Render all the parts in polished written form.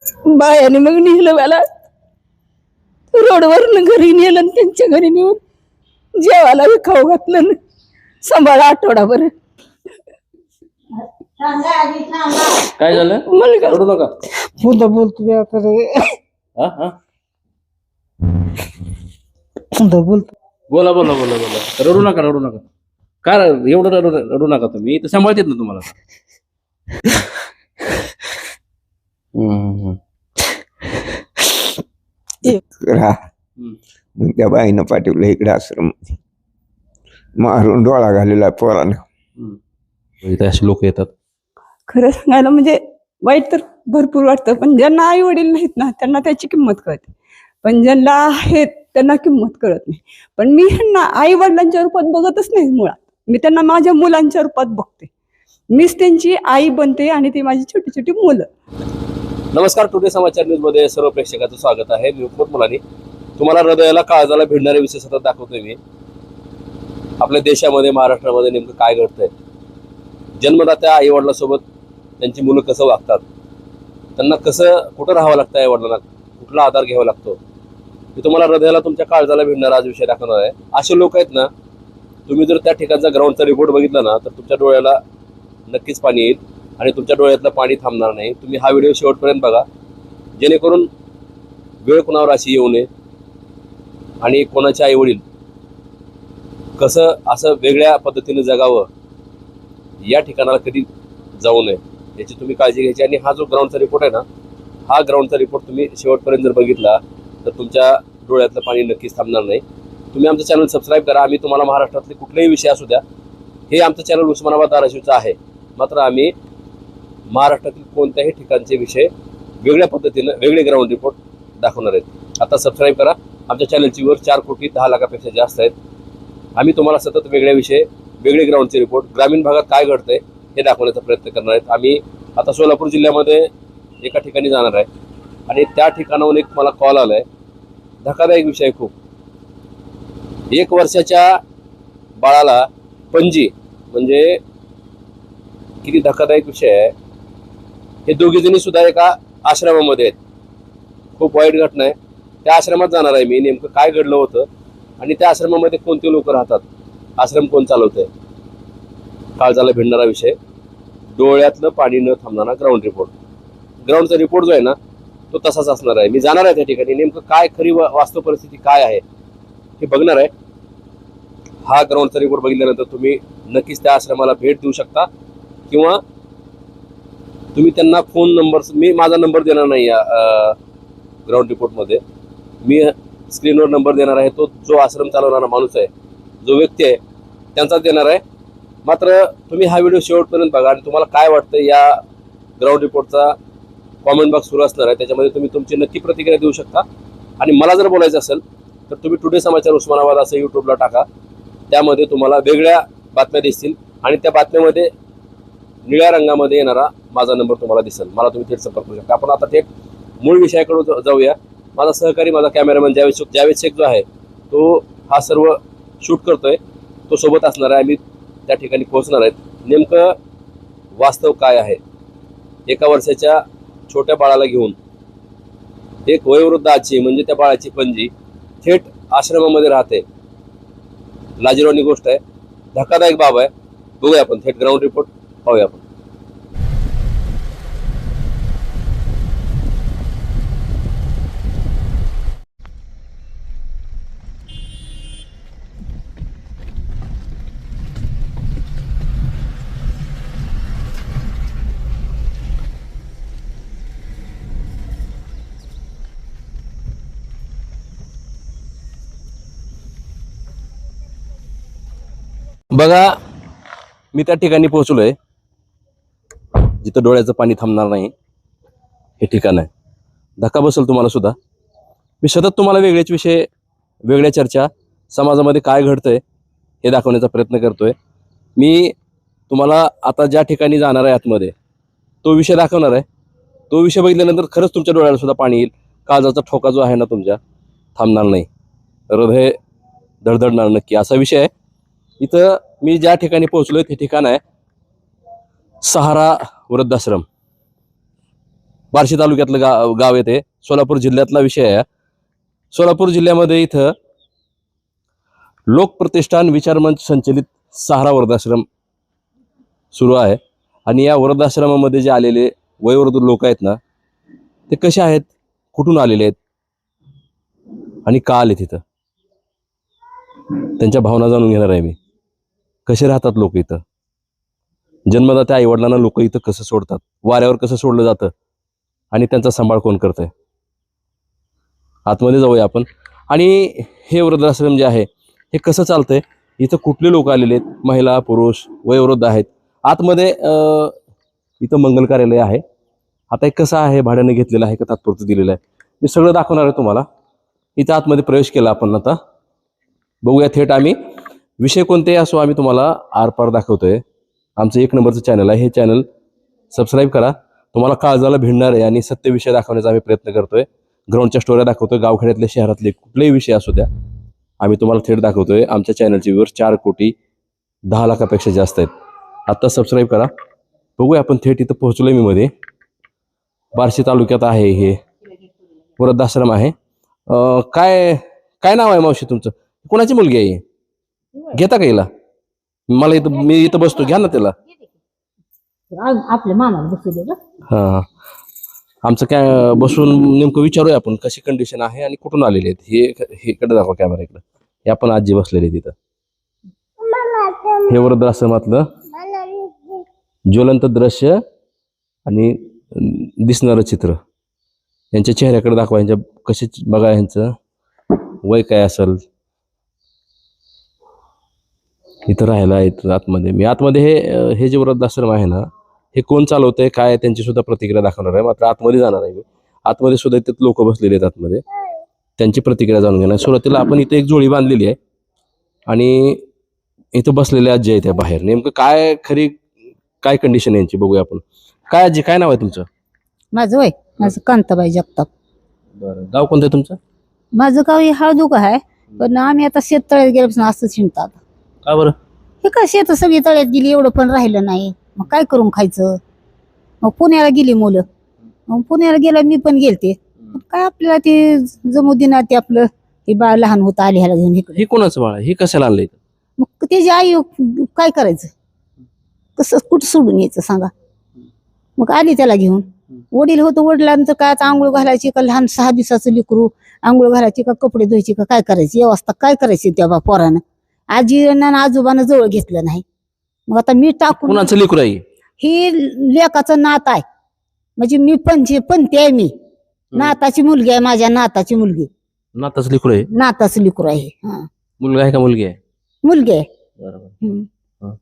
बायाने मग नेलं मला रोडवरनं घरी नेलं आणि त्यांच्या घरी नेऊन जेवायला खाऊ घातलं ना. सांभाळा आठवडाभर. काय झालं? मुलगा रडू नका. बोलतो बोलतो आता हा हा बोलतो. बोला बोला बोला बोला. रडू नका रडू नका. काय एवढं रडू नका तुम्ही. इथं सांभाळतात ना तुम्हाला. मग त्या बाईनं पाठवलं इकडे आश्रम मारून डोळा घालेला पोरानं. इथे असे लोक येतात. खरं सांगायला म्हणजे वाईट तर भरपूर वाटतं, पण ज्यांना आई वडील नाहीत ना त्यांना त्याची किंमत कळते, पण ज्यांना आहेत त्यांना किंमत कळत नाही. पण मी ह्यांना आई वडिलांच्या रूपात बघतच नाही. मुळात मी त्यांना माझ्या मुलांच्या रूपात बघते. मीच त्यांची आई बनते आणि ती माझी छोटी छोटी मुलं. नमस्कार. टुडे समाचार न्यूज मध्ये सर्व प्रेक्षकांचं स्वागत आहे. मी उपमत मुलानी तुम्हाला हृदयाला काळजाला भिडणारे विषय सतत दाखवतोय. मी आपल्या देशामध्ये महाराष्ट्रामध्ये नेमकं काय घडतंय, जन्मदात्या आई वडिलांसोबत त्यांची मुलं कसं वागतात, त्यांना कसं कुठं राहावं लागतं, आई वडिलांना कुठला आधार घ्यावा लागतो, मी तुम्हाला हृदयाला तुमच्या काळजाला भिडणारा आज विषय दाखवणार आहे. असे लोक आहेत ना, तुम्ही जर त्या ठिकाणचा ग्राउंडचा रिपोर्ट बघितला ना तर तुमच्या डोळ्याला नक्कीच पाणी येईल आणि तुमच्या डोळ्यातलं पाणी थांबणार नाही. तुम्ही हा व्हिडिओ शेवटपर्यंत बघा, जेणेकरून वेळ कुणावर अशी येऊ नये आणि कोणाचे आई वडील कसं असं वेगळ्या पद्धतीने जगावं, या ठिकाणाला कधी जाऊ नये याची तुम्ही काळजी घ्यायची. आणि हा जो ग्राउंडचा रिपोर्ट आहे ना, हा ग्राउंडचा रिपोर्ट तुम्ही शेवटपर्यंत जर बघितला तर तुमच्या डोळ्यातलं पाणी नक्कीच थांबणार नाही. तुम्ही आमचं चॅनल सबस्क्राईब करा. आम्ही तुम्हाला महाराष्ट्रातले कुठलेही विषय असू द्या, हे आमचं चॅनल उस्मानाबाद धाराशिवचं आहे, मात्र आम्ही महाराष्ट्रातील कोणत्याही ठिकाणचे विषय वेगळ्या पद्धतीनं वेगळे ग्राउंड रिपोर्ट दाखवणार आहेत. आता सबस्क्राईब करा. आमच्या चॅनलची वर 4,10,00,000 जास्त आहेत. आम्ही तुम्हाला सतत वेगळे विषय, वेगळे ग्राउंडचे रिपोर्ट, ग्रामीण भागात काय घडतंय हे दाखवण्याचा प्रयत्न करणार आहेत. आम्ही आता सोलापूर जिल्ह्यामध्ये एका ठिकाणी जाणार आहे आणि त्या ठिकाणाहून एक मला कॉल आला आहे. धक्कादायक विषय आहे खूप. 1 वर्षाच्या बाळाला पणजी, म्हणजे किती धक्कादायक विषय आहे. हे दोघीजणी सुद्धा एका आश्रमामध्ये आहेत. खूप वाईट घटना आहे. त्या आश्रमात जाणार आहे मी. नेमकं काय घडलं होतं आणि त्या आश्रमामध्ये कोणते लोक राहतात, आश्रम कोण चालवतंय, काळजाला भिडणारा विषय, डोळ्यातलं पाणी न थांबणारा ग्राउंड रिपोर्ट. ग्राउंडचा रिपोर्ट जो आहे ना तो तसाच असणार आहे. मी जाणार आहे त्या ठिकाणी, नेमकं काय खरी वास्तव परिस्थिती काय आहे हे बघणार आहे. हा ग्राउंडचा रिपोर्ट बघितल्यानंतर तुम्ही नक्कीच त्या आश्रमाला भेट देऊ शकता किंवा तुम्ही त्यांना फोन नंबर, मी माझा नंबर देणार नाही या ग्राउंड रिपोर्टमध्ये, मी स्क्रीनवर नंबर देणार आहे. तो जो आश्रम चालवणारा माणूस आहे, जो व्यक्ती आहे, त्यांचाच देणार आहे. मात्र तुम्ही हा व्हिडिओ शेवटपर्यंत बघा आणि तुम्हाला काय वाटतं या ग्राउंड रिपोर्टचा कॉमेंट बॉक्स सुरू असणार आहे, त्याच्यामध्ये तुम्ही तुमची नक्की प्रतिक्रिया देऊ शकता. आणि मला जर बोलायचं असेल तर तुम्ही टुडे समाचार उस्मानाबाद असं यूट्यूबला टाका. त्यामध्ये तुम्हाला वेगळ्या बातम्या दिसतील आणि त्या बातम्यामध्ये निळ्या रंगामध्ये येणारा माझा नंबर तुम्हाला दिसेल. मला तुम्ही थेट संपर्क करू शकता. आपण आता थेट मूळ विषयाकडे जाऊया. माझा सहकारी, माझा कॅमेरामॅन जावेद शेख जो आहे तो हा सर्व शूट करतोय, तो सोबत असणार आहे. आम्ही त्या ठिकाणी पोहोचणार आहेत. नेमकं वास्तव काय आहे. 1 वर्षाच्या छोट्या बाळाला घेऊन एक वयोवृद्ध आजी, म्हणजे त्या बाळाची पणजी, थेट आश्रमामध्ये राहते. लाजिरवाणी गोष्ट आहे, धक्कादायक बाब आहे. बघूया आपण थेट ग्राउंड रिपोर्ट पाहूया आपण. बघा, मी त्या ठिकाणी पोहोचलोय जिथं डोळ्याचं पाणी थांबणार नाही. हे ठिकाण आहे. धक्का बसेल तुम्हाला सुद्धा. मी सतत तुम्हाला वेगळेच विषय, वेगळ्या चर्चा, समाजामध्ये काय घडतंय हे दाखवण्याचा प्रयत्न करतोय. मी तुम्हाला आता ज्या ठिकाणी जाणार आहे आतमध्ये तो विषय दाखवणार आहे. तो विषय बघितल्यानंतर खरंच तुमच्या डोळ्याला सुद्धा पाणी येईल. काळजाचा ठोका जो आहे ना तुमच्या, थांबणार नाही, हृदय धडधडणार नक्की, असा विषय आहे. इथं मी ज्या ठिकाणी पोहोचलोय ते ठिकाण आहे सहारा वृद्धाश्रम. बार्शी तालुक्यातलं गाव येते, सोलापूर जिल्ह्यातला विषय आहे. सोलापूर जिल्ह्यामध्ये इथं लोकप्रतिष्ठान विचारमंच संचलित सहारा वृद्धाश्रम सुरू आहे. आणि या वृद्धाश्रमामध्ये जे आलेले वयोवृद्ध लोक आहेत ना, ते कसे आहेत, कुठून आलेले आहेत आणि का आले तिथं, त्यांच्या भावना जाणून घेणार आहे मी. कसे राहतात लोक इथं, जन्मदात्या आईवडिलांना लोक इथं कसं सोडतात, वाऱ्यावर कसं सोडलं जातं आणि त्यांचा सांभाळ कोण करतंय. आतमध्ये जाऊया आपण. आणि हे वृद्धाश्रम जे आहे हे कसं चालतंय, इथं कुठले लोक आलेले आहेत, महिला पुरुष वयोवृद्ध आहेत. आतमध्ये इथं मंगल कार्यालय आहे. आता एक कसं आहे, भाड्याने घेतलेलं आहे का तात्पुरतं दिलेलं आहे, मी सगळं दाखवणार आहे तुम्हाला. इथं आतमध्ये प्रवेश केला आपण, आता बघूया थेट आम्ही. विषय कोणतेही असो आम्ही तुम्हाला आरपार दाखवतोय. आमचं 1 नंबरचं चॅनल आहे, हे चॅनल सबस्क्राईब करा. तुम्हाला काळजाला भिडणार आहे आणि सत्य विषय दाखवण्याचा आम्ही प्रयत्न करतोय. ग्राउंडच्या स्टोऱ्या दाखवतोय, गावखेड्यातले शहरातले कुठलेही विषय असू द्या आम्ही तुम्हाला थेट दाखवतोय. आमच्या चॅनलचे व्ह्यूअर्स 4,10,00,000पेक्षा जास्त आहेत. आत्ता सबस्क्राईब करा. बघूया आपण थेट इथं पोहोचलोय मी मध्ये. बार्शी तालुक्यात आहे हे वृद्धाश्रम आहे. काय काय नाव आहे मावशी तुमचं? कोणाची मुलगी आहे? घेता का हिला? मला इथं, मी इथं बसतो, घ्या ना त्याला. आपल्या मामाला बसू दे. हा, आमचं काय बसून नेमकं विचारूया आपण कशी कंडिशन आहे आणि कुठून आलेले आहेत. हे इकडे दाखवा कॅमेरा इकडं. हे आपण आजी बसलेले तिथं. हे वृद्धाश्रमातलं ज्वलंत दृश्य आणि दिसणारं चित्र. यांच्या चेहऱ्याकडे दाखवा, यांच्या कसे बघा, यांचं वय काय असेल. इथं राहायला आहेत आतमध्ये. मी आतमध्ये हे जे वृद्धाश्रम आहे ना, हे कोण चालवतंय काय, त्यांची सुद्धा प्रतिक्रिया दाखवणार आहे. मात्र आतमध्ये जाणार आहे मी. आतमध्ये सुद्धा इथे लोक बसलेले आहेत आतमध्ये, त्यांची प्रतिक्रिया जाणून घेणार. सुरुवातीला आपण इथे एक जोडी बांधलेली आहे आणि इथं बसलेल्या आजी आहे त्या बाहेर. नेमकं काय खरी काय कंडिशन आहे यांची बघूया आपण. काय आजी, काय नाव आहे तुमचं? माझं वय, माझं कांताबाई जगताप. बरं, गाव कोणतं आहे तुमचं? माझं गाव हे हळदुक आहे, पण आम्ही आता शेत तळ्यात गेल्यापासून असं शिणतात. का बरं? हे काय शेत सगळी तळ्यात गेली, एवढं पण राहिलं नाही. मग काय करून खायचं? मग पुण्याला गेली मुलं, मग पुण्याला गेला मी पण गेलते. काय आपल्याला ते जमू दिना, ते आपलं हे बाळ लहान होतं आले ह्याला घेऊन इकडे. हे कोणाचं बाळ आहे? हे कशाला आणलंय? मग त्याची आई काय करायचं, कसं कुठं सोडून यायचं सांगा. मग आली त्याला घेऊन. वडील होतं, वडिलांचं काय आता आंघोळ घालायची का, लहान 6 दिवसाचं लेकरू आंघोळ घालायची का, कपडे धुवायची का, काय करायची व्यवस्था काय करायची त्या पोरानं. आजीनं आजोबानं जवळ घेतलं नाही. मग आता मी टाकून, कोणाचं लेकरू आहे? ही लेकाचं नात आहे, म्हणजे मी पंथी आहे. मी नाताची मुलगी आहे, माझ्या नाताची मुलगी. नाताचं लेकरू आहे? नाताचं लेकरू आहे. हा, मुलगा आहे का मुलगी आहे? मुलगी आहे. बरोबर.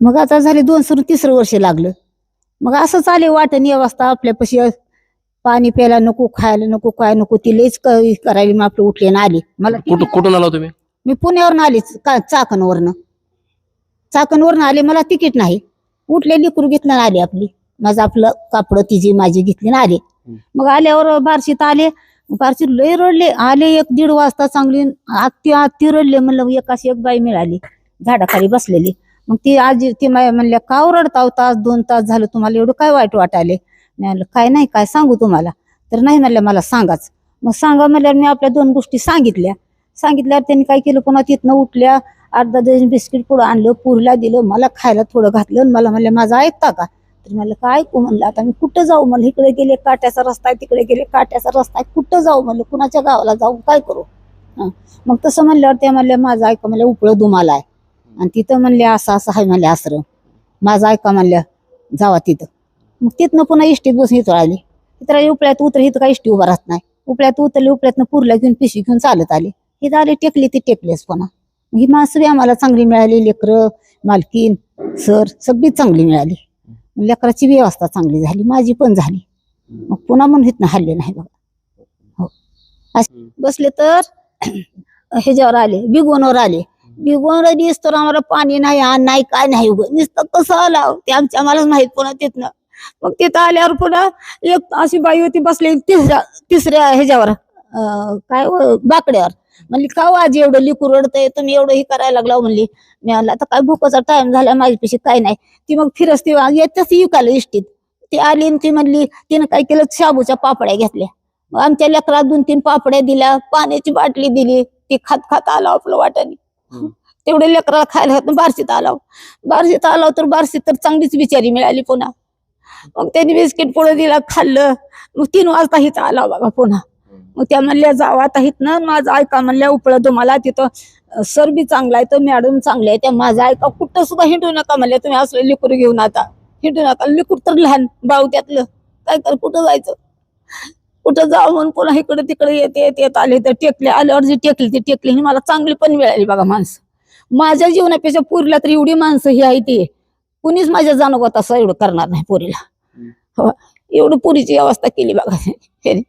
मग आता झाले 2-3 वर्ष लागलं. मग असं चाले वाटणी अवस्था आपल्यापाशी. पाणी प्यायला नको, खायला नको, काय नको, ती लईच करायला. मग आपलं उठले ना आले. मला कुठून आला तुम्ही? मी पुण्यावरून आले, चाकणवरनं आले. मला तिकीट नाही. उठले, लिकरू घेतलं ना आले आपली. माझं आपलं कापड तिची माझी घेतली ना आले. मग आल्यावर बार्शीत आले. बार्शीत लय रडले. आले 1-1.5 वाजता चांगली आत्ती रडले. म्हणलं एक बाई मिळाली झाडाखाली बसलेली. मग ती आजी ती म्हणल्या, का रडता, 1-2 तास झालं, तुम्हाला एवढं काय वाईट वाटायले? मी म्हणलं काय नाही, काय सांगू तुम्हाला? तर नाही म्हणल्या, मला सांगाच. मग सांगा म्हणल्यावर मी आपल्या 2 गोष्टी सांगितल्यावर त्यांनी काय केलं, पुन्हा तिथनं उठल्या, अर्धा डझन बिस्किट पुढं आणलं, पुरीला दिलं, मला खायला थोडं घातलं. मला म्हणलं, माझं ऐकता का? तर मला काय ऐकू म्हणलं, आता मी कुठं जाऊ? म्हणलं इकडे गेले काट्याचा रस्ता आहे, तिकडे गेले काट्याचा रस्ता आहे, कुठं जाऊ? म्हणलं कुणाच्या गावाला जाऊ, काय करू? मग तसं म्हणल्यावर त्या म्हणल्या, माझं ऐका म्हणलं, उपळं दुमाला आहे आणि तिथं म्हणले असं असं आहे म्हणले आश्रम, माझं ऐका म्हणल्या, जावा तिथं. मग तिथनं पुन्हा इष्टीत बसून इथं आली. इथं उपळ्यात उतर, इथं काय इष्टी उभा राहत नाही. उपळ्यात उतरले, उपळ्यातनं पुरला घेऊन पिशवी घेऊन चालत आले. इथं आले, टेकले ते टेकलेच पुन्हा. ही मासरी आम्हाला चांगली मिळाली, लेकरं, मालकीन, सर सगळी चांगली मिळाली. लेकराची व्यवस्था चांगली झाली, माझी पण झाली. मग पुन्हा म्हणून इथनं हल्ले नाही बघा. हो, बसले तर ह्याच्यावर आले, बिगोनवर आले. बिगोनवर दिसतो आम्हाला पाणी नाही, नाही काय नाही, उभं नुसतं कसं आलं ते आम्हालाच माहित. पुन्हा तिथनं मग तिथं आल्यावर पुन्हा एक अशी बाई होती बसली तिसऱ्या ह्याच्यावर, काय बाकड्यावर. म्हणली, का आजी एवढं लिकू रडतंय, तुम्ही एवढं ही करायला लागला? म्हणली. मी म्हणलं, आता काय भूकाचा टाइम झाला, माझ्यापाशी काय नाही. ती मग फिरसती येतच विकायला इष्टीत. ती आली आणि ती म्हणली, तिनं काय केलं, शाबूच्या पापड्या घेतल्या. मग आमच्या लेकराला 2-3 पापड्या दिल्या, पाण्याची बाटली दिली. ती खात खात आला आपलं वाटाने. तेवढे लेकराला खायला घातलं. बार्शीत आला तर बार्शीत तर चांगलीच बिचारी मिळाली पुन्हा. मग त्यांनी बिस्किट पुढे दिला, खाल्लं. मग 3 वाजता हिच आला बघा पुन्हा. मग त्या म्हणल्या, जावा आता हिथनं माझं ऐका म्हणल्या, उपळं तुम्हाला तिथं सर बी चांगला आहे, तर मॅडम चांगले आहे, त्या माझं ऐका, कुठं सुद्धा हिंडू नका म्हणल्या, तुम्ही असलं लिकूर घेऊन आता हिंडू नका. लिकूर तर लहान बाऊ त्यातलं काय कर, कुठं जायचं, कुठं जावं म्हणून पुन्हा इकडे तिकडे येत आले. तर टेकले, आल्यावर जी टेकली ही मला चांगली पण मिळाली बघा माणसं. माझ्या जीवनापेक्षा पुरीला तर एवढी माणसं ही आहे ती कुणीच माझ्या जाणवत असं एवढं करणार नाही पोरीला. हो, एवढं पुरीची अवस्था केली बघा ह्याने.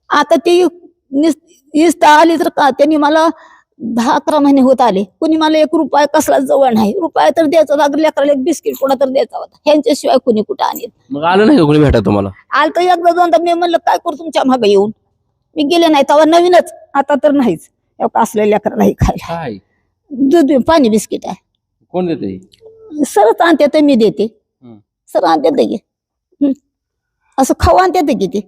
आता ती निस्ता आली तर का, त्यांनी मला 10-11 महिने होत आले, कुणी मला 1 रुपया कसला जवळ नाही. रुपया तर द्यायचा, अगं लेकराला 1 बिस्किट पुन्हा तर द्यायचा होता. ह्यांच्याशिवाय कुणी कुठं आणेल. मग आलं नाही का कोणी भेटा तुम्हाला? आलं तर 1-2दा. मी म्हणलं काय करू तुमच्या मागे येऊन, मी गेले नाही. तेव्हा नवीनच, आता तर नाहीच. असल्या लेकरालाही खायला काय दूध पाणी बिस्किट आहे. कोण देते? सरच आणते तर मी देते. सर आणते की असं खाऊ आणते की ते,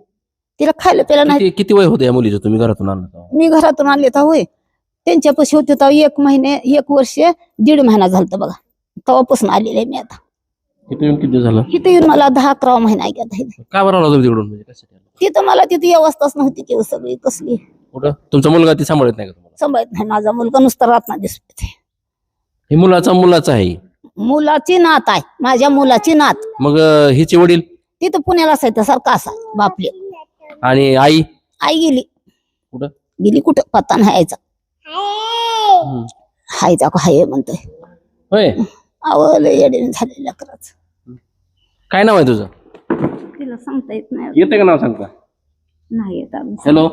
तिला खायला प्यायला नाही. किती वय होते या मुलीचं तुम्ही घरातून आणलं तेव्हा? मी घरातून आणले तर होय, त्यांच्यापाशी होते तेव्हा 1 वर्ष 1.5 महिना झालता बघा. तेव्हापासून आलेले मी आता. इथे येऊन किती दिवस झालं? इथे येऊन मला 10-11 महिना गेला. का बरं आला तुम्ही तिकडून? म्हणजे कशासाठी आला? तिथं मला तिथे व्यवस्थाच नव्हती की सगळी कसली. कुठं तुमचा मुलगा ती सांभाळत नाही का तुम्हाला? सांभाळत नाही माझा मुलगा, नुसता रातना दिसते. हे मुलाचा आहे. मुलाची नात आहे, माझ्या मुलाची नात. मग हिचे वडील तिथं पुण्याला असायचं सारखं असा बापले. आणि आई आई गेली कुठं? गेली कुठं पत्ता नाही यायचा. हायचा का हाय म्हणतोय. होय, आवडलं येडे झालेल्या कराच. काय नाव आहे तुझं? तिला सांगता येत नाही. येते का नाव सांगता? नाही येत. हॅलो,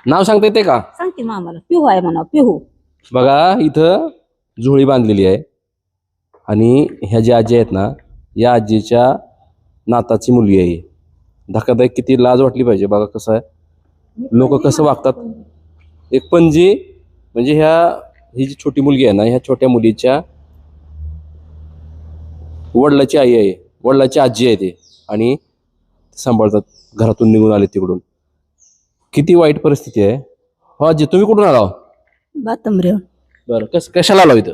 नाव सांगता येते का? सांगते मामाला. पिहू आहे म्हणा, पिहू. बघा इथं झोळी बांधलेली आहे आणि ह्या ज्या आजी आहेत ना, या आजीच्या नाताची मुलगी आहे. धक्कादायक, किती लाज वाटली पाहिजे बघा. कसं आहे, लोक कसं वागतात. एक पणजी म्हणजे ही जी छोटी मुलगी आहे ना, ह्या छोट्या मुलीच्या वडिलाची आई आहे, वडिलाची आजी आहे ते, आणि सांभाळतात. घरातून निघून आले तिकडून. किती वाईट परिस्थिती आहे. हो आजी, तुम्ही कुठून आला? बातमरेवून. बरं, कशाला आला इथं?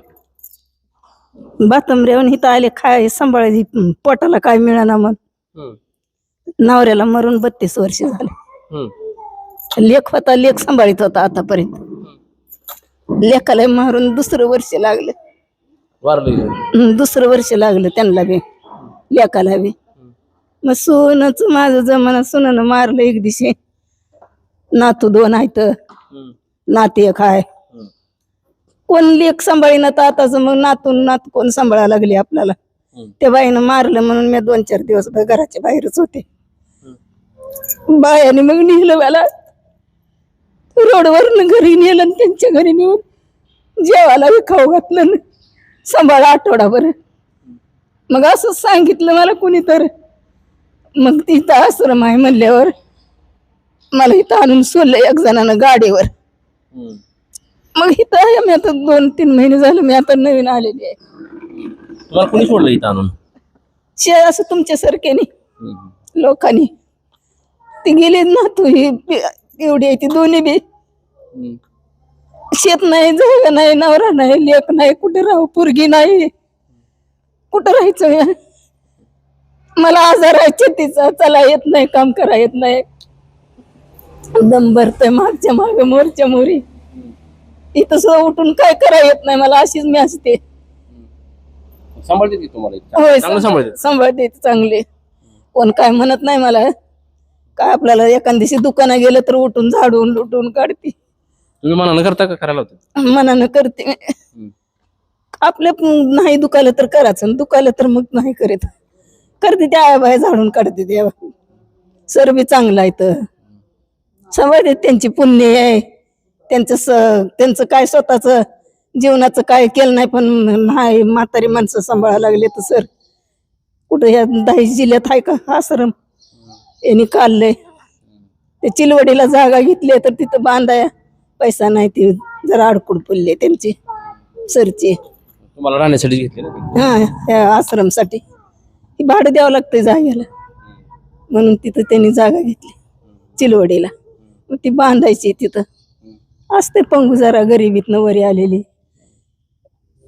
बातमरेवून इथं आले, खाय सांभाळायची, पोटाला काय मिळाना. मग नवऱ्याला मरून 32 वर्ष झाले. लेख होता, लेख सांभाळीत होता आतापर्यंत. लेखाला मारून 2रं वर्ष लागलं. वारली? 2रं वर्ष लागलं त्यांना बी, लेखाला बी. मग सोनच माझं जमाना सुनानं मारलं एक दिवशी. नातू 2 आहेत, नाती 1 आहे. कोण लेख सांभाळीना तर आताच मग नात कोण सांभाळायला लागली आपल्याला. त्या बाईनं मारलं म्हणून मी 2-4 दिवस घराच्या बाहेरच होते. बायाने मग नेलं मला रोडवरनं, घरी नेलं आणि त्यांच्या घरी नेऊन जेवायला खाऊ घातलं, सांभाळा आठवडाभर. मग असं सांगितलं मला कुणी तर. मग तिथं आश्रम आहे म्हणल्यावर मला इथं आणून सोडलं 1 जणानं गाडीवर. मग इथं आहे मी आता 2-3 महिने झालं. मी आता नवीन आलेली आहे. तुम्हाला कोणी सोडलं इथं आणून? असं तुमच्यासारखे नाही लोकांनी. ती गेली ना, तू ही एवढी आहे ती, दोन्ही बी. शेत नाही, जागा नाही, नवरा नाही, लेक नाही, कुठे राहू, पोरगी नाही, कुठं राहायचं. मला आजार आहे छातीचा, चला येत नाही, काम करा येत नाही, दम भरतोय मागच्या मागे, मोरच्या मोरी. इथं सुद्धा उठून काय करा येत नाही मला, अशीच मी असते. सांभाळते ती तुम्हाला? होय, चांगलं सांभाळते. सांभाळते चांगले. कोण काय म्हणत नाही मला. काय आपल्याला एखाद दिवशी दुकानात गेलं तर उठून झाडून लुटून काढते. तुम्ही मनानं करता का करायला होतं? मनानं करते. आपल्या नाही दुखालं तर करायचं, दुखालं तर मग नाही करीत. करते त्या आया बाया झाडून काढते. त्या सर बी चांगला आहे तर सांभाळते. त्यांची पुण्य आहे. त्यांचं काय स्वतःच जीवनाचं काय केलं नाही, पण नाही म्हातारी माणसं सांभाळायला लागले तर सर कुठं ह्या 10 जिल्ह्यात आहे का आश्रम यांनी काढलंय. ते चिलवडीला जागा घेतली तर तिथं बांधाया पैसा नाही, ती जरा अडकुड पडले त्यांची सरची. तुम्हाला राहण्यासाठी घेतले ना? हा, ह्या आश्रमसाठी ही भाडं द्यावं लागतंय जागेला, म्हणून तिथं त्यांनी जागा घेतली चिलवडीला. मग ती बांधायची तिथं. असते पंगू जरा गरिबीतनं वरी आलेली,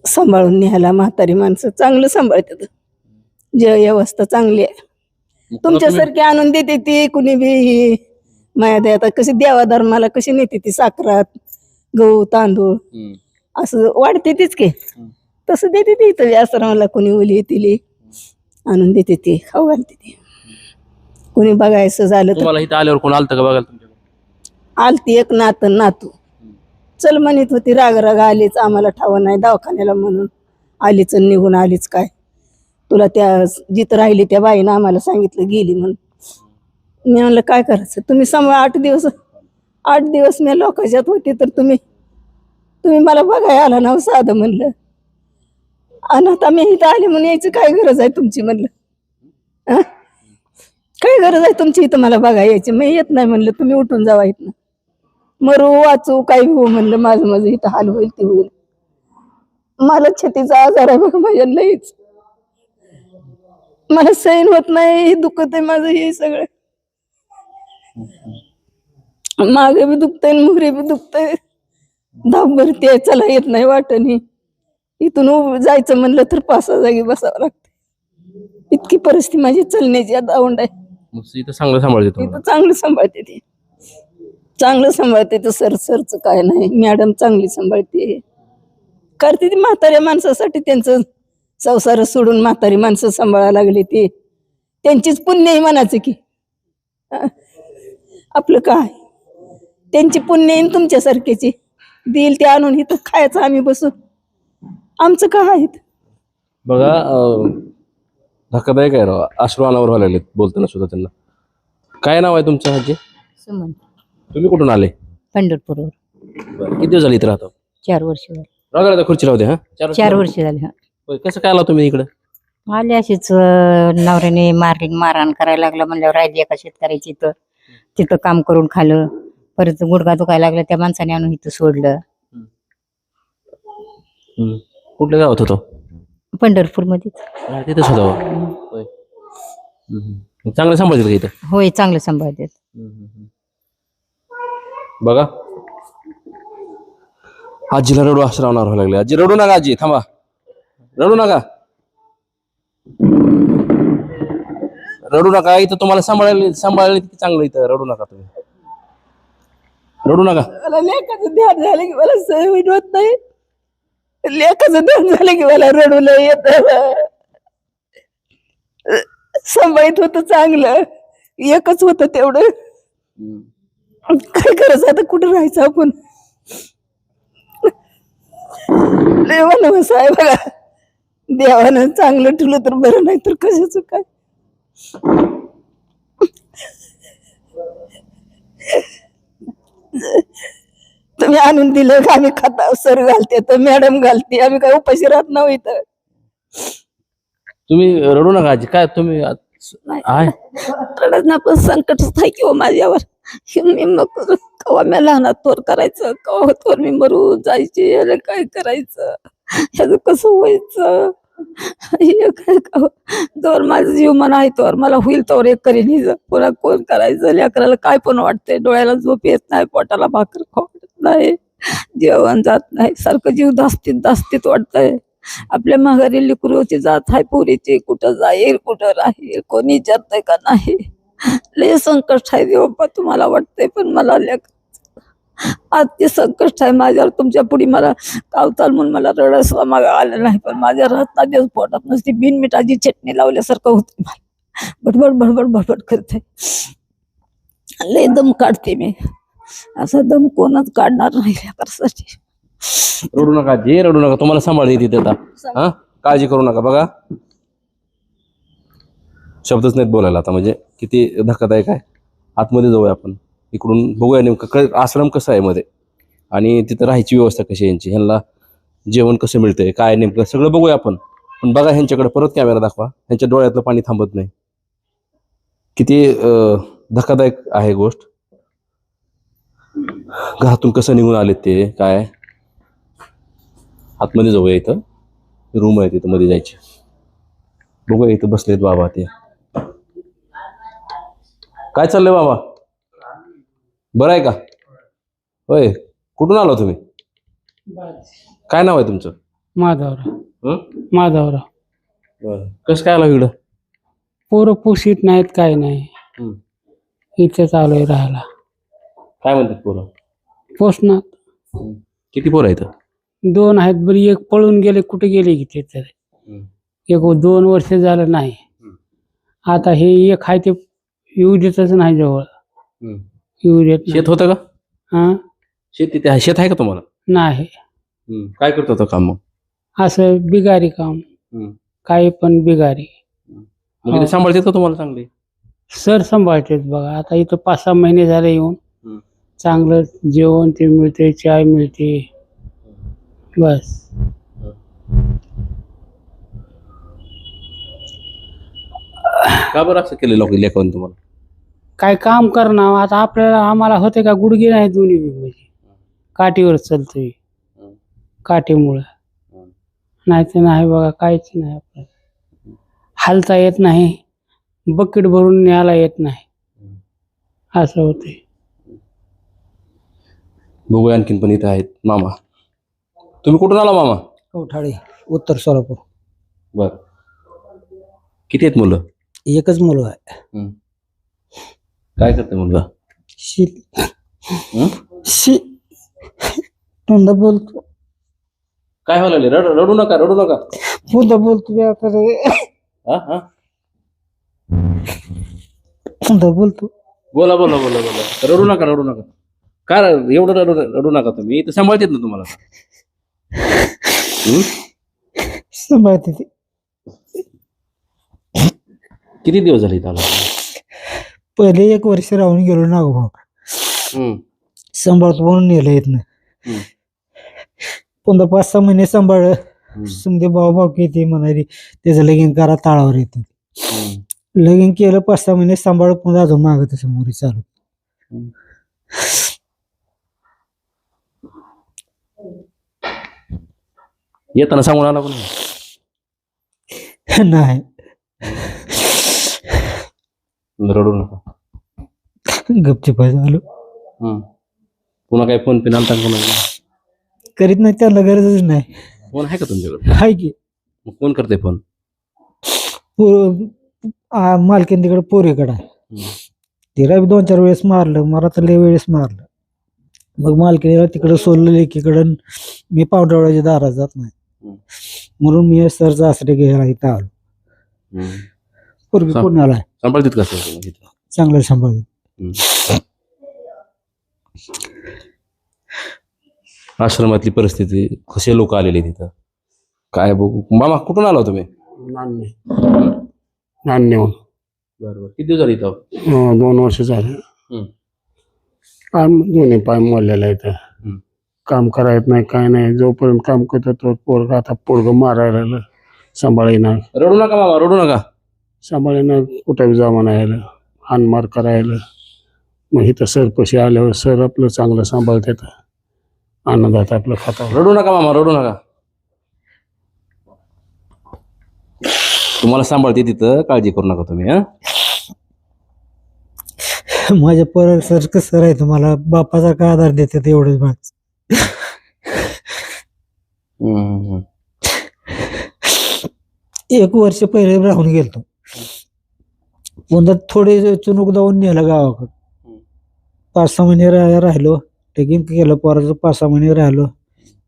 सांभाळून न्यायला म्हातारी माणसं चांगलं सांभाळतात. जे व्यवस्था चांगली आहे. तुमच्यासारखी आणून देते ती कुणी बी माया दे. आता कशी देवा धर्माला कशी नेते ती साखरात गहू तांदूळ असं वाढते तीच की, तसं देते ती इथं आश्रमाला कुणी ओली तिली आणून देते ती खाऊ घालते ती. कुणी बघायचं झालं तर तुम्हाला इथं आल्यावर कोण आलतं का बघायला तुमच्याकडे? आलती एक नातू चल म्हणत होती, राग राग आलीच, आम्हाला ठाव नाही दवाखान्याला म्हणून आलीच आणि निघून आलीच. काय तुला त्या जिथं राहिली त्या बाईनं आम्हाला सांगितलं गेली म्हणून. मी म्हणलं काय करायचं, तुम्ही सांभाळ 8 दिवस मी लोकांच्यात होते तर तुम्ही मला बघायला आला ना साधं म्हणलं. आणि आता मी इथं आले म्हणून यायची काय गरज आहे तुमची म्हणलं. हा काय गरज आहे तुमची इथं मला बघा यायची, मी येत नाही म्हणलं, तुम्ही उठून जावा इथनं. मरू वाचू काही हो म्हणलं, माझं इथं हाल होईल ते होईल. मला छातीचा आजार आहे बघा माझ्या लईच, मला सहन होत नाही, दुखत आहे माझं हे सगळं. मागे बी दुखतंय मोहरे बी दुखतंय, धाप भरते, चला येत नाही वाटणी. इथून जायचं म्हणलं तर 5-6 जागी बसावं लागतं. इतकी परिस्थिती माझी चलण्याची दावंड आहे. इथं चांगलं सांभाळते इथं चांगलं सांभाळते ती, चांगलं सांभाळते तर सरचं काय नाही. मॅडम चांगली सांभाळते, करते ती म्हाताऱ्या माणसासाठी. त्यांचं संसार सोडून म्हातारी माणसं सांभाळायला लागली ती त्यांचीच पुण्य म्हणायचं की. आपलं काय त्यांची पुण्य येईन तुमच्यासारख्याची देईल ते आणून इथं खायचं आम्ही बसून, आमचं काय आहे. बघा धक्कादायक आहे राव, अश्रू अनावर व्हायला लागलेत बोलताना सुद्धा त्यांना. काय नाव आहे तुमचं हाजी? सुमन. तुम्ही कुठून आले? पंढरपूरवर. किती दिवस झाले इथे राहतो? 4 वर्ष झाली. राहू द्या खुर्ची राहू द्या. 4 वर्ष झाली. हा होय, कसं काय आला तुम्ही इकडं? आले अशीच नवऱ्याने मारहाण करायला लागला म्हणल्यावर राहिली एका शेतकऱ्याची तिथं काम करून खाल्लं. परत गुडघा दुखायला लागला, त्या माणसाने आणून इथं सोडलं. कुठल्या गावात होतो? पंढरपूर मध्ये. तिथेच होतो. होय. चांगलं सांभाळतील का इथं? होय चांगलं सांभाळतात. बघा आजीला रडू आश्रवणार व्हायला लागले. आजी रडू नका, आजी थांबा, रडू नका, रडू नका. इथं तुम्हाला सांभाळले किती चांगलं, इथं रडू नका तुम्ही, रडू नका. मला लेखाचं ध्यान झालं की मला सहन होत नाही, लेखाचं ध्यान झालं की मला रडू नाही येत. सांभाळत होतं चांगलं, एकच होतं तेवढं. काय करायचं आता, कुठं राहायचं आपण. देवानं साहेब बघा, देवानं चांगलं ठेवलं तर बरं, नाही तर कशाचं काय. तुम्ही आणून दिलं का आम्ही खाता सर घालते तर मॅडम घालते, आम्ही काय उपाशी राहत नाही इथं. तुम्ही रडू नका आजी. काय तुम्ही आहे रडत ना, पण संकटच आहे किंवा माझ्यावर. मी मग कवा मी लहानात तोर करायचं, कवा तोर मी मरू जायची, याला काय करायचं, ह्याचं कसं व्हायचं. तोवर माझं जीव म्हणा आहे, तोवर मला होईल तोवर एक करीन हिज. पुन्हा कोण करायचं, लेकराला काय पण वाटतंय, डोळ्याला झोप येत नाही, पोटाला भाकर खाऊ वाटत नाही, जेवण जात नाही, सारखं जीव दास्तीत वाटतंय. आपल्या माघारी लेकरूची जात आहे पोरीची, कुठं जाईल कुठं राहील कोणी विचारतंय का नाही. लय संकट आहे देवप्पा, तुम्हाला वाटतंय पण मला आज ते संकट आहे माझ्यावर. तुमच्या पुढे मला कावताल म्हणून मला रडसला माग आलं नाही, पण माझ्या रत्ना दिवस पोटात नसती बिनमिठाची चटणी लावल्यासारखं होतं. मला बडबड करते, लय दम काढते मी. असा दम कोणच काढणार नाही लेकरासाठी. रडू नका आजी, रडू नका, तुम्हाला सांभाळते तिथे आता. हा काळजी करू नका. बघा शब्दच नाहीत बोलायला आता, म्हणजे किती धक्कादायक आहे. आतमध्ये जाऊया आपण, इकडून बघूया नेमकं आश्रम कसं आहे मध्ये, आणि तिथं राहायची व्यवस्था कशी आहे यांची, ह्यांना जेवण कसं मिळतंय, काय नेमकं सगळं बघूया आपण. पण बघा ह्यांच्याकडे परत कॅमेरा दाखवा, ह्यांच्या डोळ्यातलं पाणी थांबत नाही. किती धक्कादायक आहे गोष्ट. घरातून कसं निघून आलेत ते काय. आतमध्ये जाऊया, इथं रूम आहे तिथं मध्ये जायची. बघूया इथं बसलेत बाबा ते. काय चाललंय बाबा? बरं आहे का? होय. कुठून आला तुम्ही? काय नाव आहे तुमचं? माधवराव हं? माधवराव. बरं. कसं काय आला इकडं? पोरं पोषित नाहीत, काय नाही. हं. इथेच आलोय राहायला. काय म्हणतात पोरं? पोषणात हं. किती पोरं आहेत? 2 आहेत. बरी एक पळून गेले, कुठे गेले की ते तर. हं. एक 2 वर्ष झालं नाही. आता हे एक आहे ते येऊ देतच नाही जवळ. हं. येऊ देत नाही. शेत होतं का? हा शेत आहे का तुम्हाला? नाही. काय करत होतं काम मग? असं बिगारी काम. हं. काही पण बिगारी. मग इथे सांभाळतात का तुम्हाला चांगले? सर सांभाळतेत बघा. आता इथं 5-6 महिने झाले येऊन. हं. चांगलं जेवण ते मिळते, चाय मिळते. बस. का बरं असं केलं लोक लेखावून तुम्हाला? काय काम करणं आता आम्हाला होते का गुडघे नाही दोन्ही बी म्हणजे काठीवर चालतोय. काठीमुळं नाही तर नाही बघा, काहीच नाही आपल्याला. हालता येत नाही, बकेट भरून न्यायला येत नाही, असं होते. बघूया आणखीन पण इथं आहेत मामा. तुम्ही कुठून आला मामा? कवठाळे, उत्तर सोलापूर. बर. किती आहेत मुलं? एकच मुलगा आहे. काय करते मुलगा? पुन्हा बोलतो काय व्हायला? रडू नका, रडू नका. पुन्हा बोलतो आता हा हा पुन्हा बोलतो. बोला बोला बोला बोला. रडू नका, रडू नका. काय एवढं रडू नका तुम्ही. इथं सांभाळतात ना तुम्हाला. सांभाळते ते. किती दिवस झाले इथं आला? पहिले 1 वर्ष राहून गेलो नागोबा. सांभाळतो म्हणून नेलं येत नाही. पुन्हा 5-6 महिने सांभाळ. समजे भाऊ किती म्हणाली त्याचं लगीन करा, ताळावर येतं. लगीन केलं, 5-6 महिने सांभाळ, पुन्हा अजून मागत समोर चालू. येताना सांगून आला कोण? नाही. रडू नका. गपचिप झालो. पुन्हा काय फोन पिन आलता का? करीत नाही, त्यांना गरजच नाही. फोन आहे का तुमच्याकडे? हाय की. मग कोण करते फोन? मालकीन तिकडे पोरीकडे आहे. तिला 2-4 वेळेस मारलं, मला तर लय वेळेस मारलं. मग मालकीने तिकडे सोडलं लेकीकडं. मी पावडरवाड्याच्या दारात जात नाही म्हणून मी सरचा आश्रय घ्यायला इथं आलो. पोरगी पुण्याला आहे. सांभाळतात का सर? चांगलं सांभाळत. आश्रमातली परिस्थिती, कसे लोक आलेले तिथं काय बघू. मामा कुठून आला तुम्ही? नान्यहून. बरोबर. किती दिवस झाले इथं? 2 वर्ष झाले. दोन्ही पाय मोडलेला आहे इथं. काम करायत नाही, काय नाही. जोपर्यंत काम करतो तो पोरगा आता पोरग मारायला सांभाळीना. रडू नका मामा, रडू नका. सांभाळीना कुठे जा म्हणायला, हानमार करायला. मग इथं सर पशी आल्यावर सर आपलं चांगलं सांभाळतात, आनंदात आपलं खातात. रडू नका मामा, रडू नका. तुम्हाला सांभाळते तिथं, काळजी करू नका तुम्ही. माझ्या पोरा सर कसं आहे, तुम्हाला बापासारखा आधार देतात, एवढंच भाग. 1 वर्ष पहिले राहून गेलतो. पुन्हा थोडे चुनूक जाऊन नेलं गावाकडं. 5-6 महिने राहिलो. टेकिंग केलं पोराचं. 5-6 महिने राहिलो.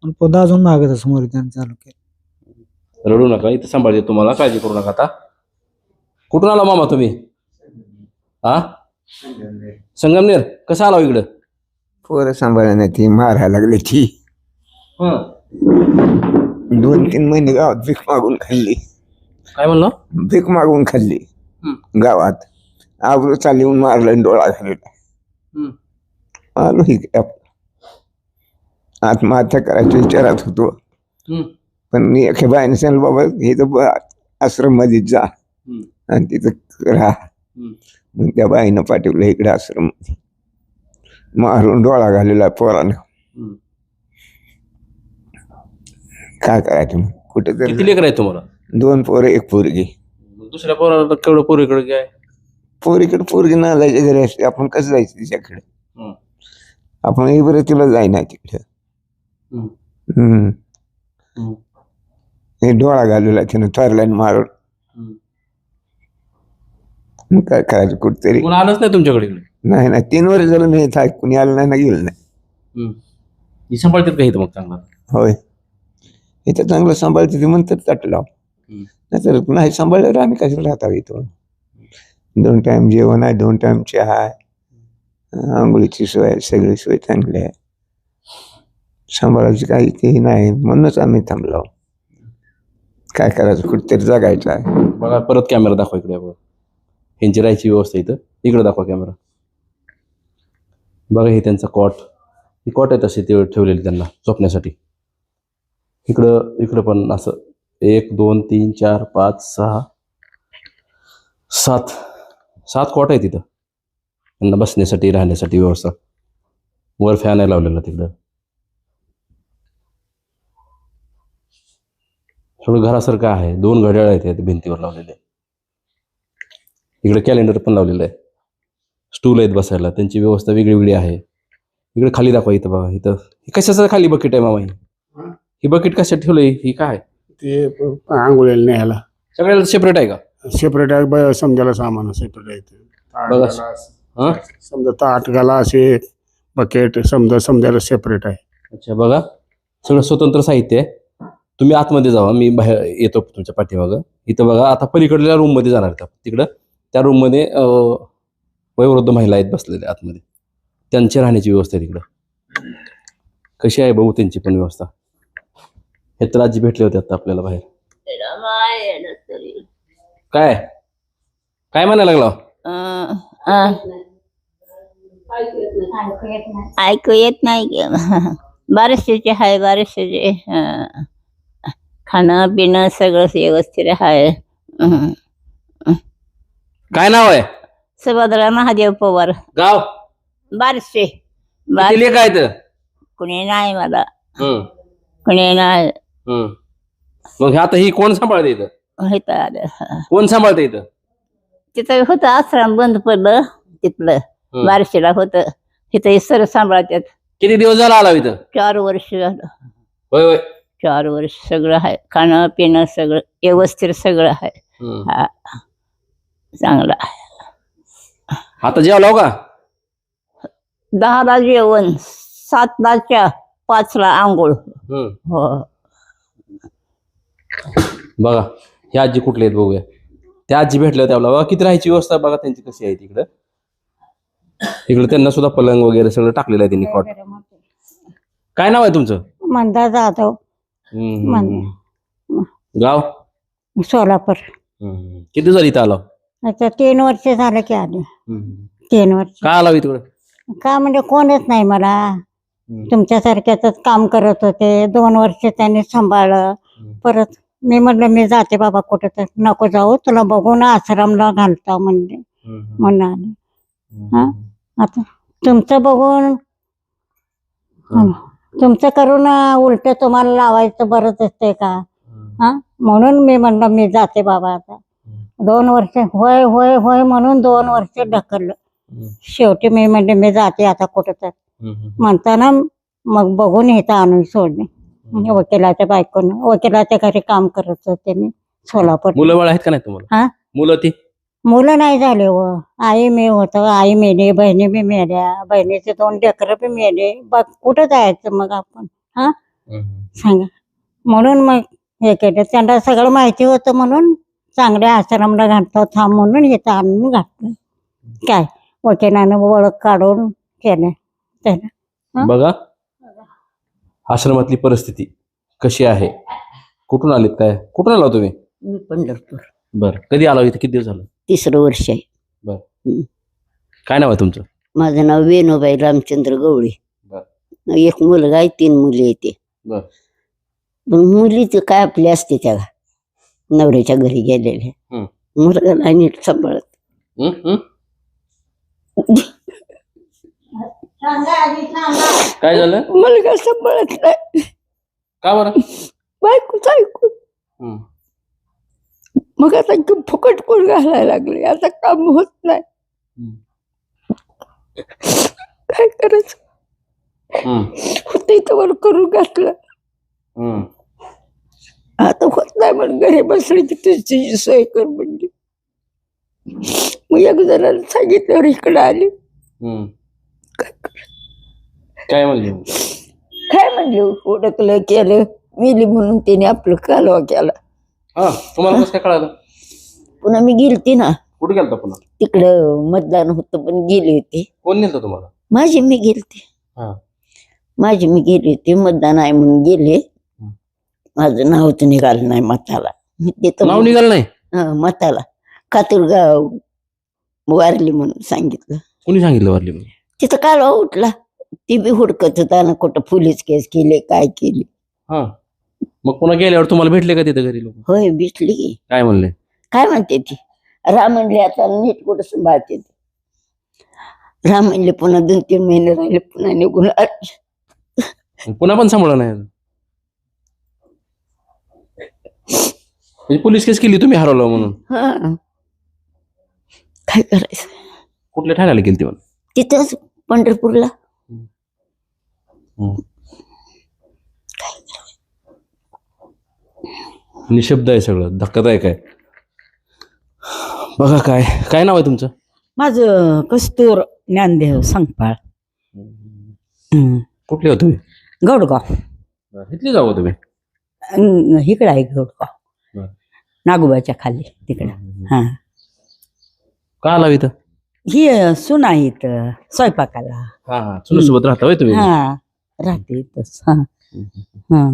पण पुन्हा अजून मागत समोर त्यानं चालू केलं. रडू नका, इथं सांभाळते तुम्हाला, काळजी करू नका. आता कुठून आला मामा तुम्ही? संगमनेर. कसं आला इकडं? पोरं सांभाळण्यात ती मारायला लागली ती. 2-3 महिने गावात भीक मागून खाल्ली. काय म्हणलं? भीक मागून खाल्ली गावात. आबरू चालली येऊन मारलं, डोळा घालवला. आलो ही आत्महत्या करायच्या विचारात होतो. पण मी एका बाईने सांगितलं, बाबा हे तर आश्रम मध्ये जा आणि तिथं राहा. मग त्या बाईनं पाठवलं इकडे आश्रम मध्ये. मारून डोळा घालेला पोरानं. काय करायचं मग? कुठे किती तरी लेकर आहेत तुम्हाला? 2 पोरं 1 पोरगी. दुसऱ्या पोराला केवढं पोरीकडे काय पोरीकडे पोरगी नालायच्या घरी असते, आपण कसं जायचं तिच्याकडे? हम्म. आपण हे बरं तिला जाईना तिकडे. हम्म. हम्म. हम्म. हे डोळा घालूला त्यानं थोरल्यानं मारून. हम्म. मग काय करायचं कुठतरी? कोण आलंच नाही तुमच्याकडे इकडे? नाही ना, 3 वर्ष झालं नाही थाय, कुणी आलं नाही ना गेलं नाही. ही सांभाळतात का इथं मग चांगला? होय, इथं चांगलं सांभाळते ते म्हणतात ताट लाव. नाहीतर नाही सांभाळल्यावर आम्ही कशाला राहता इथं? 2 टाइम जेवण आहे, 2 टाइम चहा आहे, आंघोळीची सोय आहे, सगळी सोय चांगली आहे. सांभाळायची काही ते नाही, म्हणूनच आम्ही थांबलो. काय करायचं, कुठेतरी जगायचं आहे. बघा परत कॅमेरा दाखवा इकडे. बघा ह्यांची राहायची व्यवस्था इथं, इकडे दाखवा कॅमेरा. बघा हे त्यांचा कॉट, ही कॉट आहे तसे ते ठेवलेली त्यांना झोपण्यासाठी. इकडं पण असं 1 2 3 4 5 6 7 कॉट आहे तिथं त्यांना बसण्यासाठी राहण्यासाठी व्यवस्था. वर फॅन आहे लावलेला तिकडं. थोडं घरासारखं आहे. 2 घड्याळ आहेत भिंतीवर लावलेले. इकडे कॅलेंडर पण लावलेलं आहे. स्टूल आहेत बसायला, त्यांची व्यवस्था वेगळी वेगळी आहे. इकडे खाली दाखवा. इथं बघा, इथं ही कशाचं खाली बकेट आहे मामा? ही बकेट कशात ठेवलंय? ही काय ते आंघोळीला न्यायला सगळ्याला सेपरेट आहे का? सेपरेट आहे. समजायला सामान सेपरेट आहे. बघा. हा? समजा ताट घाला असे बकेट समजायला सेपरेट आहे. अच्छा, बघा सगळं स्वतंत्र साहित्य आहे. तुम्ही आतमध्ये जावा, मी बाहेर येतो तुमच्या पाठीमागं. इथं बघा, आता पलीकडल्या रूम मध्ये जाणार आहेत. तिकडं त्या रूम मध्ये वयोवृद्ध महिला आहेत बसलेल्या आतमध्ये. त्यांची राहण्याची व्यवस्था आहे तिकडं. कशी आहे बघू त्यांची पण व्यवस्था. हे तर आजी भेटले होते आता आपल्याला बाहेर. काय काय म्हणायला लागला? ऐकू येत नाही. बारशेचे आहे, बारशेचे खाणं पिणं सगळं व्यवस्थित आहे. काय नाव आहे? सुभद्रा महादेव पवार, गाव बारशे. किती लेक आहेत? कुणी नाही मला, कुणी नाही. मग आता ही कोण सांभाळते इथं? इथं आलं. कोण सांभाळते इथं? तिथं होतं आश्रम बंद पडलं तिथलं. बारशेला होतं तिथं सर सांभाळतात. किती दिवस झाला आला इथं? 4 वर्ष झालं. होय होय. 4 वर्ष सगळं आहे. खाणं पिणं सगळं व्यवस्थित सगळं आहे. हा, चांगलं आहे. आता जेवलाव का? 10ला जेवण, 7ला चहा, 5ला आंघोळ. हो. बघा ही आजी कुठले आहेत बघूया. त्या आजी भेटल्या होत्या आपल्याला. बघा किती राहायची व्यवस्था बघा त्यांची कशी आहे तिकडं. इकडे त्यांना सुद्धा पलंग वगैरे सगळं टाकलेलं आहे त्यांनी कॉट. काय नाव आहे तुमचं? मंदा जाधव, गाव? सोलापूर. किती झाली इथं आला? आता 3 वर्ष झालं की आले. 3 वर्ष. काय आला तिकडं? का म्हणजे कोणच नाही मला. तुमच्यासारख्याच काम करत होते. 2 वर्ष त्यांनी सांभाळलं. परत मी म्हटलं मी जाते बाबा कुठं तर. नको जाऊ, तुला बघून आश्रमला घालता म्हणले, म्हणून आले. हा, आता तुमचं बघून तुमचं करून उलट तुम्हाला लावायचं बरंच असतंय का? हा, म्हणून मी म्हणलं मी जाते बाबा आता. 2 वर्ष होय होय होय म्हणून 2 वर्ष ढकललं. शेवटी मी म्हणले मी जाते आता कुठं तर. म्हणताना मग बघून इथं आणून सोडले. वकिलाच्या बायकोनं, वकिलाच्या घरी काम करत होते मी सोलापूर. मुलं बाळ आहेत का नाही तुम्हाला? हा, मुलं ती मुलं नाही झाले व. आई मी होतं, आई मेली, बहिणी बी मेल्या, बहिणीचे 2 लेकरं बी मेले. बघ कुठं जायचं मग आपण? हा, सांगा. म्हणून मग हे केलं. त्यांना सगळं माहिती होतं म्हणून चांगल्या आश्रमला घालतो थांब म्हणून इथं आणून घातलं. काय वकिलानं ओळख काढून केलं त्याला. बघा आश्रमातली परिस्थिती कशी आहे. कुठून आलीत? काय कुठून आला तुम्ही? मी पंढरपूर. बर, कधी आला इथे? किती दिवस झालं? 3रं वर्ष आहे. बर, काय नाव आहे तुमचं? माझं नाव वेणूबाई रामचंद्र गवळी. बर. 1 मुलगा आहे, 3 मुली येते. बर. पण मुलीच काय आपली असते त्या नवऱ्याच्या घरी गेलेले. मुलगा नाही नीट सांभाळत. काय झालं? मुलगा सांभाळत नाही. का बरं? बायकोच ऐकून मग आता फुकट कोण घालायला लागले, आता काम होत नाही. काय करायचं, होते तर करून घातलं, आता होत नाही म्हणून घरी बसली की तुझी सोय कर म्हणली. मग एक जणाला सांगितल्यावर इकडे आली. काय म्हणले? काय म्हणले, ओळखलं केलं, मिली म्हणून त्याने आपलं कालवा केला. हा, तुम्हाला कसं काय कळालं? पुन्हा मी गेलती ना, कुठे गेलता पुन्हा? तिकडं मतदान होतं पण गेले होते. कोण नेलं तुम्हाला? मी गेलते, हा. मी गेले होते, मतदान आहे म्हणून गेले. माझं नाव तर निघालं नाही मताला. नाव निघालं नाही? मताला कातुरगाव वारली म्हणून सांगितलं. कोणी सांगितलं वारली म्हणून? तिथं कालवा उठला, ती बी हुडकत होता ना, कुठं पोलीस केस केले, काय केली. हा, मग पुन्हा गेल्यावर तुम्हाला भेटले का तिथं घरी लोक? होय, भेटली की. काय म्हणले? काय म्हणते ती, राम म्हणले आता नीट कुठं सांभाळते ती. राम म्हणले पुन्हा 2-3 महिने राहिले, पुन्हा निघून आले. पुन्हा पण सांभाळलं नाही? म्हणजे पोलीस केस केली तुम्ही हरवलं म्हणून? हा, काय करायचं. कुठल्या ठाण्याला गेली ती म्हणून? तिथंच पंढरपूरला. निशब्द आहे सगळं, धक्कादायक आहे. बघा, काय काय नाव आहे तुमचं? माझं कस्तूर ज्ञानदेव सांगपाळ. कुठले हो तुम्ही? गौडगाव. इथली जाऊ तुम्ही? इकडं आहे गौडगाव, बरं. नागोबाच्या खाली तिकडं. हा, का आला इथं? ही सून आहे इथं स्वयंपाकाला. हा हा, चुलीसोबत राहता होय तुम्ही? हा, राहते इथंच. हा हा,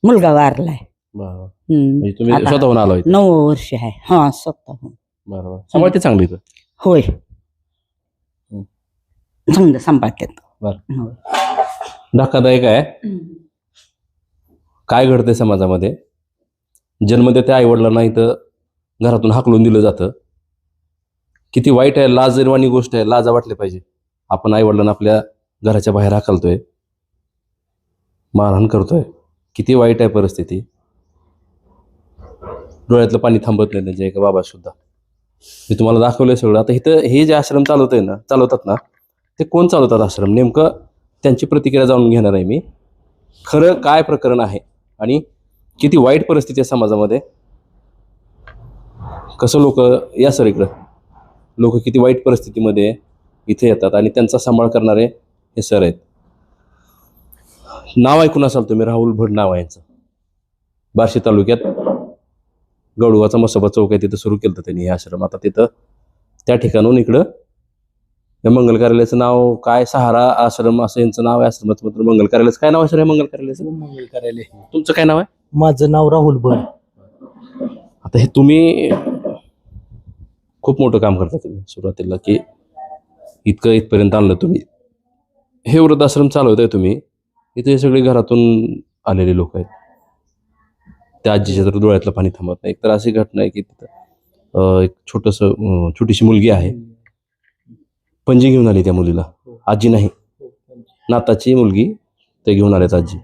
मुलगा वारलाय. बरं. म्हणजे तुम्ही आता स्वतःहून आला इथं? 9 वर्ष आहे. हा, स्वतःहून. बरोबर. सांभाळते चांगली इथं? होय, चांगलं सांभाळतात. बरं. धक्कादायक आहे. काय घडतंय समाजामध्ये? जन्मदात्या आई वडिलांना इथं घरातून हाकलून दिलं जातं. किती वाईट आहे, लाजवानी गोष्ट आहे. लाजा वाटले पाहिजे. आपण आई वडिलांना आपल्या घराच्या बाहेर हाकलतोय, मारहाण करतोय. किती वाईट आहे परिस्थिती. डोळ्यातलं पाणी थांबत नाही त्यांच्या एका बाबा सुद्धा. मी तुम्हाला दाखवलंय सगळं. आता इथं हे जे आश्रम चालवतात ना, ते कोण चालवतात आश्रम? नेमकं त्यांची प्रतिक्रिया जाणून घेणार आहे मी. खरं काय प्रकरण आहे आणि किती वाईट परिस्थिती आहे समाजामध्ये. कसं लोक, या सर इकडं, लोक किती वाईट परिस्थितीमध्ये इथे येतात आणि त्यांचा सांभाळ करणारे हे सर आहेत. नाव ऐकून असाल तुम्ही, राहुल भड नाव आहे यांचं. बार्शी तालुक्यात गौडगावचा मसोबा चौक आहे, तिथं सुरू केलं त्यांनी हे आश्रम. आता तिथं त्या ठिकाणून इकडं या मंगल कार्यालयाचं नाव काय, सहारा आश्रम असं यांचं नाव आहे. आश्रमाचं मात्र मंगल कार्यालयाचं काय नाव आहे सर? मंगल कार्यालयाचं? मंगल कार्यालय. तुमचं काय नाव आहे? माझं नाव राहुल भड. आता हे तुम्ही खूप मोठं काम करता तुम्ही सुरुवातीला, की इथपर्यंत आणलं तुम्ही. हे वृद्धाश्रम चालवताय तुम्ही. इथे हे सगळे घरातून आलेले लोक आहेत. त्या आजीच्या तर डोळ्यातलं पाणी थांबत नाही. एक तर अशी घटना आहे की तिथं एक छोटीशी मुलगी आहे, पणजी घेऊन आली त्या मुलीला. आजी नाही, नाताची मुलगी ते घेऊन आल्यात आजी.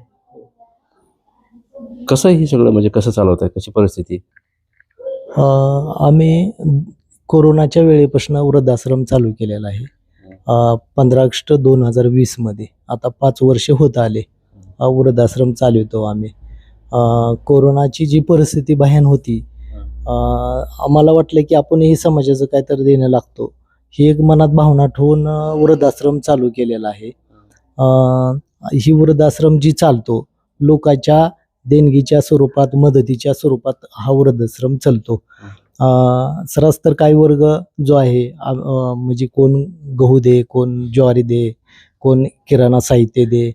कसं हे सगळं, म्हणजे कसं चालवत आहे, कशी परिस्थिती? आम्ही कोरोनाच्या वेळेपासून वृद्धाश्रम चालू केलेला आहे. 15 ऑगस्ट 2020 मध्ये. आता 5 वर्ष होत आले वृद्धाश्रम चालवतो आम्ही. कोरोनाची जी परिस्थिती भयान होती, आम्हाला वाटलं की आपण ही समाजाचं काहीतरी देणं लागतो. ही एक मनात भावना ठेवून वृद्धाश्रम चालू केलेला आहे. ही वृद्धाश्रम जी चालतो, लोकांच्या देणगीच्या स्वरूपात, मदतीच्या स्वरूपात हा वृद्धाश्रम चालतो. सरस तर काही वर्ग जो आहे, म्हणजे कोण गहू दे, कोण ज्वारी दे, कोण किराणा साहित्य दे,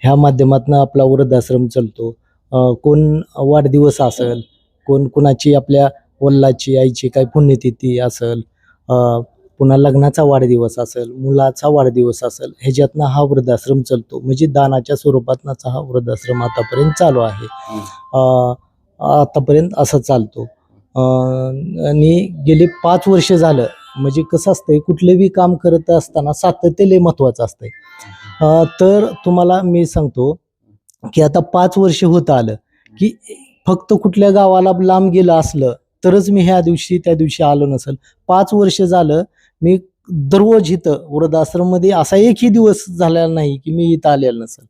ह्या माध्यमातून आपला वृद्धाश्रम चालतो. कोण वाढदिवस असेल, कोण कुणाची आपल्या वडिलाची आईची काही पुण्यतिथी असेल, पुन्हा लग्नाचा वाढदिवस असेल, मुलाचा वाढदिवस असेल, ह्याच्यातनं हा वृद्धाश्रम चालतो. म्हणजे दानाच्या स्वरूपातनाचा हा वृद्धाश्रम आतापर्यंत चालू आहे. आतापर्यंत असं चालतो. आणि गेले 5 वर्ष झालं. म्हणजे कसं असतंय, कुठलंही काम करत असताना सातत्य लय महत्वाचं असतंय. तर तुम्हाला मी सांगतो की आता 5 वर्ष होत आलं की फक्त कुठल्या गावाला लांब गेलं असलं तरच मी त्या दिवशी आलो नसेल. 5 वर्ष झालं मी दररोज इथं वृद्धाश्रममध्ये असा एकही दिवस झालेला नाही की मी इथं आलेला नसेल.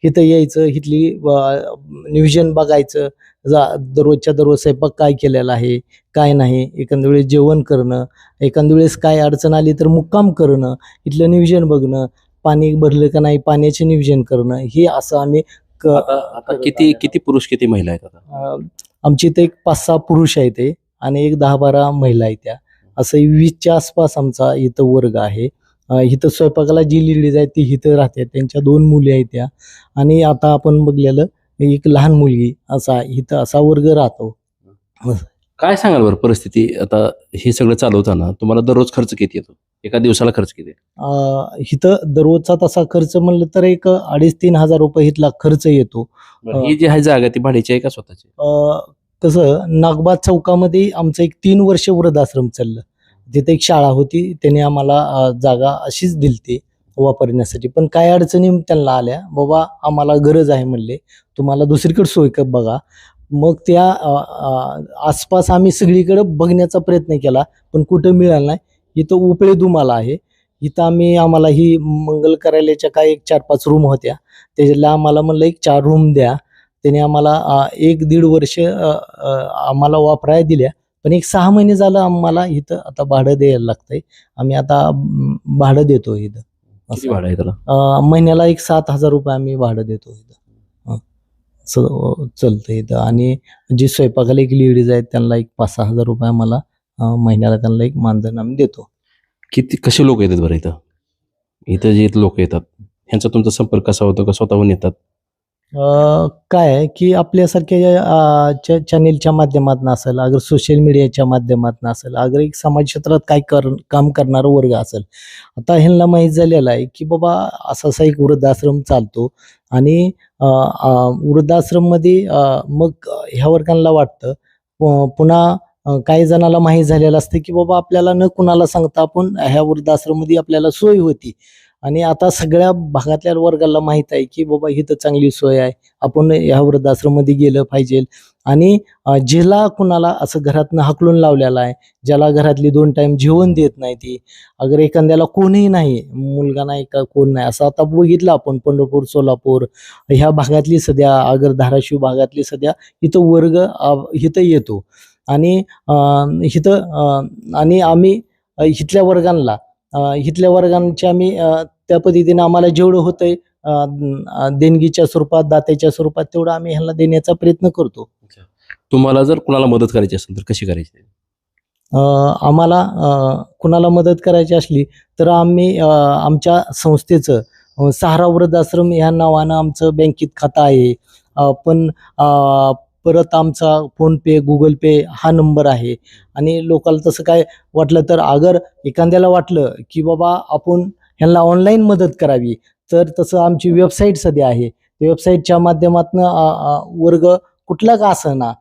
इथं यायचं, इथली नियोजन बघायचं, दररोजच्या दररोज स्वयंपाक काय केलेला आहे काय नाही, एखाद्या वेळेस जेवण करणं, एखाद्या वेळेस काय अडचण आली तर मुक्काम करणं, इथलं नियोजन बघणं, पाणी भरलं का नाही पाण्याचे नियोजन करणं, हे असं आम्ही आता किती पुरुष किती महिला आहेत आता? आमची इथे एक 5-6 पुरुष आहेत ते आणि एक 10-12 महिला आहेत त्या. असं 20च्या आसपास आमचा इथं वर्ग आहे. इथं स्वयंपाकाला जी लेडीज आहे ती इथं राहते, त्यांच्या 2 मुली आहेत त्या आणि आता आपण बघलेलं एक लहान मुलगी, असा इथं असा वर्ग राहतो. काय सांगाल बरं परिस्थिती आता हे सगळं चालवताना तुम्हाला दररोज खर्च किती येतो? एका दिवसाला खर्च किती? इथं दररोजचा तसा खर्च म्हणलं तर एक 2,500-3 हजार रुपये इथला खर्च येतो. ही जी आहे जागा ती भाड्याची आहे का स्वतःची? कसं नागबाद चौकामध्ये आमचं एक 3 वर्ष वृद्धाश्रम चाललं. तिथे एक शाळा होती, त्याने आम्हाला जागा अशीच दिलती वापरण्यासाठी. पण काय अडचणी त्यांना आल्या, बाबा आम्हाला गरज आहे म्हणले, तुम्हाला दुसरीकडे सोय बघा. मग त्या आसपास आम्ही सगळीकडे बघण्याचा प्रयत्न केला पण कुठं मिळालं नाही. इथं उपळे दुमाला आहे, इथं आम्हाला ही मंगल कार्यालयाच्या काय एक 4-5 रूम होत्या, त्याच्याला आम्हाला म्हणलं एक 4 रूम द्या. त्याने आम्हाला 1-1.5 वर्ष आम्हाला वापरायला दिल्या. पण एक 6 महिने झालं आम्हाला इथं आता भाडं द्यायला लागतंय. आम्ही आता भाडं देतो इथं. किती भाडं आहे त्याला? महिन्याला एक 7,000 रुपये आम्ही भाडं देतो इथं. चालतं इथं. आणि जी स्वयंपाकाला एक लेडीज आहेत त्यांना एक 5-6 हजार रुपये आम्हाला महिन्याला त्यांना एक मानधन आम्ही देतो. कसे लोक येतात बरं इथं जे लोक येतात ह्यांचा तुमचा संपर्क कसा होतो, का स्वतःहून येतात? काय आहे की आपल्यासारख्या चॅनेलच्या माध्यमातून असेल, अगर सोशल मीडियाच्या माध्यमातून असेल, अगर एक समाज क्षेत्रात काय काम करणारा वर्ग असेल, आता ह्यांना माहीत झालेलं आहे की बाबा असा एक वृद्धाश्रम चालतो आणि वृद्धाश्रममध्ये मग ह्या वर्गांना वाटतं पुन्हा काही जणाला माहीत झालेलं असतं की बाबा आपल्याला न कुणाला सांगता आपण ह्या वृद्धाश्रममध्ये आपल्याला सोय होती. आणि आता सगळ्या भागातल्या वर्गाला माहीत आहे की बाबा इथं चांगली सोय आहे, आपण ह्या वृद्धाश्रममध्ये गेलं पाहिजे. आणि ज्याला कुणाला असं घरातनं हाकलून लावलेलं आहे, ज्याला घरातली 2 टाइम जेवण देत नाही ती, अगर एखाद्याला कोणीही नाही, मुलगा नाही का कोण नाही, असं आता बघितलं आपण पंढरपूर, सोलापूर ह्या भागातली सध्या, अगर धाराशिव भागातली सध्या इथं वर्ग इथं येतो. आणि इथं आणि आम्ही इथल्या वर्गांची आम्ही त्या पद्धतीने आम्हाला जेवढं होतंय देणगीच्या स्वरूपात, दात्याच्या स्वरूपात तेवढं आम्ही ह्यांना देण्याचा प्रयत्न करतो. तुम्हाला जर कुणाला मदत करायची असेल तर कशी करायची? आम्हाला कुणाला मदत करायची असली तर आम्ही आमच्या संस्थेचं सहारा वृद्धाश्रम ह्या नावानं आमचं बँकेत खातं आहे. पण परत आमचा फोनपे, गुगल पे हा नंबर आहे. आणि लोकांना तसं काय वाटलं तर, अगर एखाद्याला वाटलं की बाबा आपण ह्यांना ऑनलाईन मदत करावी, तर तसं आमची वेबसाईट सध्या आहे. वेबसाईटच्या माध्यमातून वर्ग कुठला का असेना,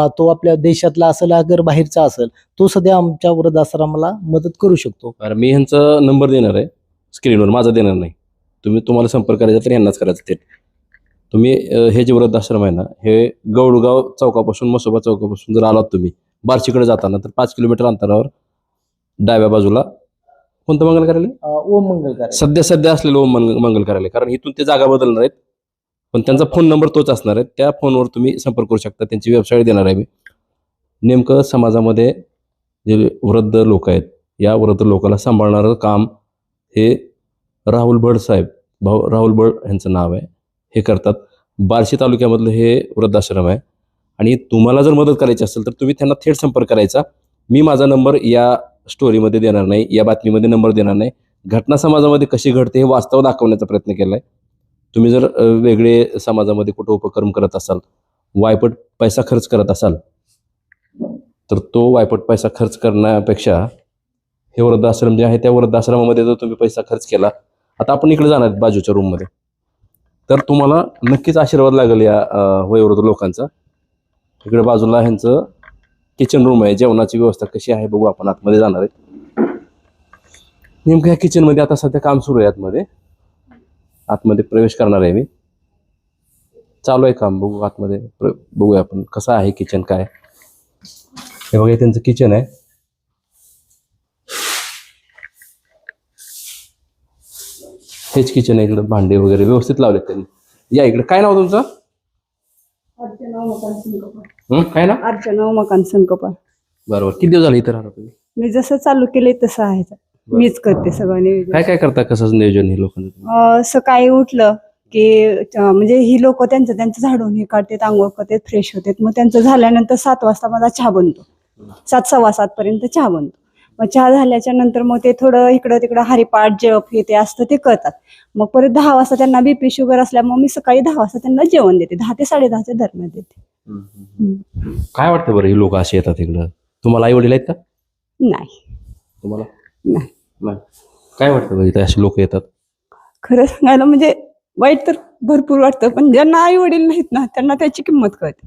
तो आपल्या देशातला असेल अगर बाहेरचा असेल, तो सध्या आमच्या वृद्धाश्रमाला मदत करू शकतो. मी ह्यांचा नंबर देणार आहे स्क्रीनवर, माझा देणार नाही. तुम्हाला संपर्क करायचा तर यांनाच करायचं. ते तुम्ही हे जे वृद्धाश्रम आहे ना, हे गौडगाव चौकापासून, मसोबा चौकापासून जर आलात तुम्ही बार्शीकडे जाताना तर 5 किलोमीटर अंतरावर डाव्या बाजूला कोणतं मंगल कार्यालय? ओम मंगल कार्यालय. सध्या असलेलं ओम मंगल कार्यालय. कारण इथून ते जागा बदलणार आहेत, पण त्यांचा फोन नंबर तोच असणार आहे. त्या फोनवर तुम्ही संपर्क करू शकता. त्यांची वेबसाईट देणार आहे मी. नेमकं समाजामध्ये जे वृद्ध लोक आहेत, या वृद्ध लोकांना सांभाळणारं काम हे राहुल भड साहेब, राहुल भड यांचं नाव आहे, हे करतात. बार्शी तालुक्यामधलं हे वृद्धाश्रम आहे. आणि तुम्हाला जर मदत करायची असेल तर तुम्ही त्यांना थेट संपर्क करायचा. मी माझा नंबर या स्टोरीमध्ये देणार नाही, या बातमीमध्ये नंबर देणार नाही. घटना समाजामध्ये कशी घडते हे वास्तव दाखवण्याचा प्रयत्न केला आहे. तुम्ही जर वेगळे समाजामध्ये कुठं उपक्रम करत असाल, वायपट पैसा खर्च करत असाल, तर तो वायपट पैसा खर्च करण्यापेक्षा हे वृद्धाश्रम जे आहे त्या वृद्धाश्रमामध्ये जर तुम्ही पैसा खर्च केला, आता आपण इकडे जाणार आहेत बाजूच्या रूममध्ये, तर तुम्हाला नक्कीच आशीर्वाद लागेल या वयोवृद्ध लोकांचा. इकडे बाजूला ह्यांचं किचन रूम आहे. जेवणाची व्यवस्था कशी आहे बघू, आपण आतमध्ये जाणार आहे. नेमकं ह्या किचनमध्ये आता सध्या काम सुरू आहे. आतमध्ये प्रवेश करणार आहे मी. चालू आहे काम, बघू आतमध्ये बघूया आपण कसं आहे किचन काय. हे बघा त्यांचं किचन आहे. हेच किचन आहे. इकडे भांडे वगैरे व्यवस्थित लावलेत त्यांनी. या इकडे. काय नाव तुमचं? काय ना? अर्चना उमाकांत संकपाळ. बरोबर. किती दिवस झाले इथं राहता तुम्ही? मी जसं चालू केलंय तसं आहे. मीच करते सगळं नियोजन. काय काय करता, कसं नियोजन हे लोकांचं? सकाळी उठलं की म्हणजे ही लोक त्यांचं झाडून हे काढतात, आंघोळ करतात, फ्रेश होतात. मग त्यांचं झाल्यानंतर 7 वाजता माझा चहा बनतो. 7 सव्वा 7 पर्यंत चहा बनतो. मग चहा झाल्याच्या नंतर मग ते थोडं इकडं तिकडं हरिपाठ जप हे ते असतं ते करतात. मग परत 10 वाजता त्यांना BP शुगर असल्यामुळे मी सकाळी 10 वाजता त्यांना जेवण देते. 10 ते 10:30च्या दरम्यान देते. काय वाटतं बरं, ही लोक असे येतात इकडं? तुम्हाला आई वडील आहेत का? नाही. तुम्हाला नाही. नाही. काय वाटतं बरं इथं असे लोक येतात? खरं सांगायला म्हणजे वाईट तर भरपूर वाटतं, पण ज्यांना आई वडील नाहीत ना त्यांना त्याची किंमत कळते.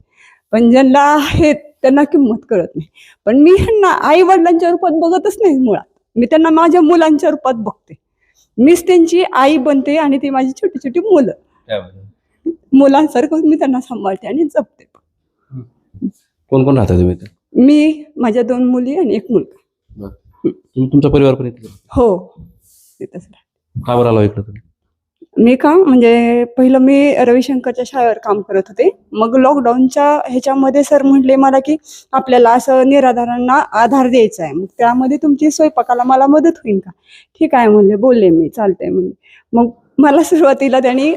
पण ज्यांना आहेत त्यांना किंमत कळत नाही. पण मी ह्यांना आई वडिलांच्या रूपात बघतच नाही मुळात. मी त्यांना माझ्या मुलांच्या रूपात बघते. मीच त्यांची आई बनते आणि ती माझी छोटी छोटी मुलं. मुलांसारखं मी त्यांना सांभाळते आणि जपते. कोण कोण राहता तुम्ही इथं? मी, माझ्या 2 मुली आणि 1 मुलगा. तुमचा परिवार पण इथे? हो, तिथंच राहते. का बरं आला इकडं तुम्ही? मी का म्हणजे पहिलं मी रविशंकरच्या शाळेवर काम करत होते. मग लॉकडाऊनच्या ह्याच्यामध्ये सर म्हटले मला की आपल्याला असं निराधारांना आधार द्यायचा आहे. मग त्यामध्ये तुमची स्वयंपाकाला मला मदत होईल का? ठीक आहे म्हणले. बोलले मी, चालतंय म्हणले. मग मला सुरुवातीला त्यांनी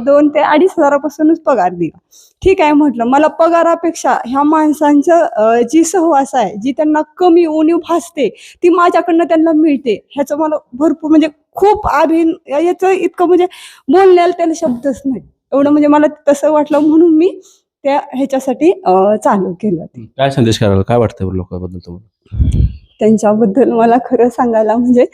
2 ते 2.5 हजारापासूनच पगार दिला. ठीक आहे म्हटलं. मला पगारापेक्षा ह्या माणसांचं जी सहवास आहे, जी त्यांना कमी उणीव भासते ती माझ्याकडनं त्यांना मिळते. ह्याचं मला भरपूर म्हणजे खूप याचं इतकं म्हणजे बोलण्याला त्याला शब्दच नाही. एवढं म्हणजे मला तसं वाटलं म्हणून मी त्या ह्याच्यासाठी चालू केलं. काय संदेश करायला, काय वाटतं लोकांबद्दल तुम्हाला? त्यांच्याबद्दल मला खरं सांगायला म्हणजे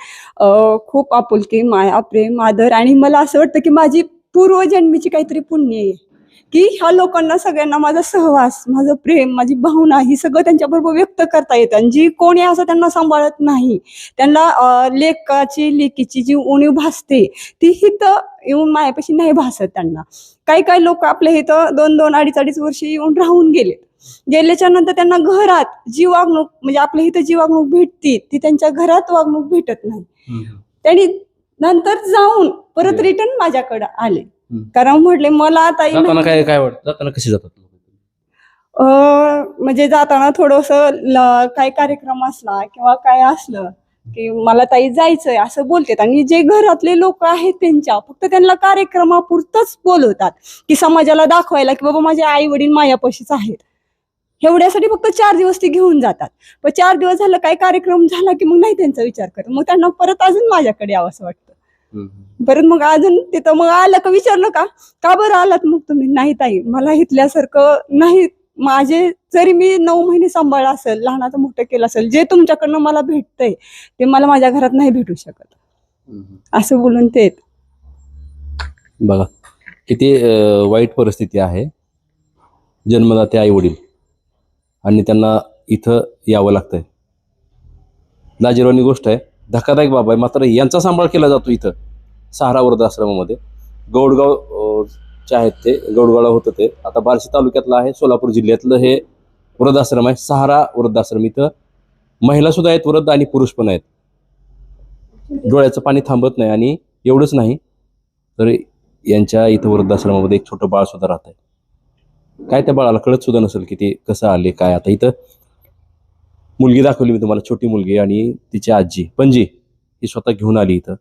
खूप आपुलकी, माया, प्रेम, आदर आणि मला असं वाटतं की माझी पूर्वजन्मीची काहीतरी पुण्य आहे की ह्या लोकांना सगळ्यांना माझा सहवास, माझं प्रेम, माझी भावना ही सगळं त्यांच्याबरोबर व्यक्त करता येतं. आणि जी कोणी असं त्यांना सांभाळत नाही, त्यांना लेकीची जी उणीव भासते ती हिथं येऊन मायापाशी नाही भासत त्यांना. काही लोक आपल्या इथं 2-2, 2.5 वर्ष येऊन राहून गेल्याच्या नंतर त्यांना घरात जी वागणूक म्हणजे आपल्या इथं जी वागणूक भेटती ती त्यांच्या घरात वागणूक भेटत नाही. त्यांनी नंतर जाऊन परत रिटर्न माझ्याकडे आले. कारण म्हटले मला आता काय वाटतं, जाताना कशी जातात? म्हणजे जाताना थोडस काही कार्यक्रम असला किंवा काय असलं की मला ताई जायचंय असं बोलतात. आणि जे घरातले लोक आहेत त्यांच्या फक्त त्यांना कार्यक्रमापुरतच बोलवतात की समाजाला दाखवायला की बाबा माझे आई वडील मायापाशीच आहेत. एवढ्यासाठी फक्त 4 दिवस ते घेऊन जातात. पण 4 दिवस झालं काही कार्यक्रम झाला की मग नाही त्यांचा विचार करत. मग त्यांना परत अजून माझ्याकडे यावं असं वाटतं. परत मग अजून तिथं मग आलं का विचारलं का बरं आलात मग तुम्ही? नाही ताई, मला इथल्यासारखं नाही. माझे जरी मी 9 महिने सांभाळलं असेल, लहानाचं मोठं केलं असेल, जे तुमच्याकडनं मला भेटतंय ते मला माझ्या घरात नाही भेटू शकत असं बोलून ते. बघा किती वाईट परिस्थिती आहे. जन्मदाते आई वडील आणि त्यांना इथं यावं लागतंय. लाजिरवाणी गोष्ट आहे, धक्कादायक बाब आहे. मात्र यांचा सांभाळ केला जातो इथं सहारा वृद्धाश्रमामध्ये. गौडगाव आहेत ते, गौडगावला होतं ते. आता बार्शी तालुक्यातलं आहे, सोलापूर जिल्ह्यातलं हे वृद्धाश्रम आहे, सहारा वृद्धाश्रम. इथं महिला सुद्धा आहेत वृद्ध आणि पुरुष पण आहेत. डोळ्याचं पाणी थांबत नाही. आणि एवढंच नाही तर यांच्या इथं वृद्धाश्रमामध्ये एक छोटं बाळ सुद्धा राहत आहे. काय त्या बाळाला कळत सुद्धा नसेल की ते कसं आले काय. आता इथं मुलगी दाखवली मी तुम्हाला, छोटी मुलगी, आणि तिची आजी पणजी ही स्वतः घेऊन आली इथं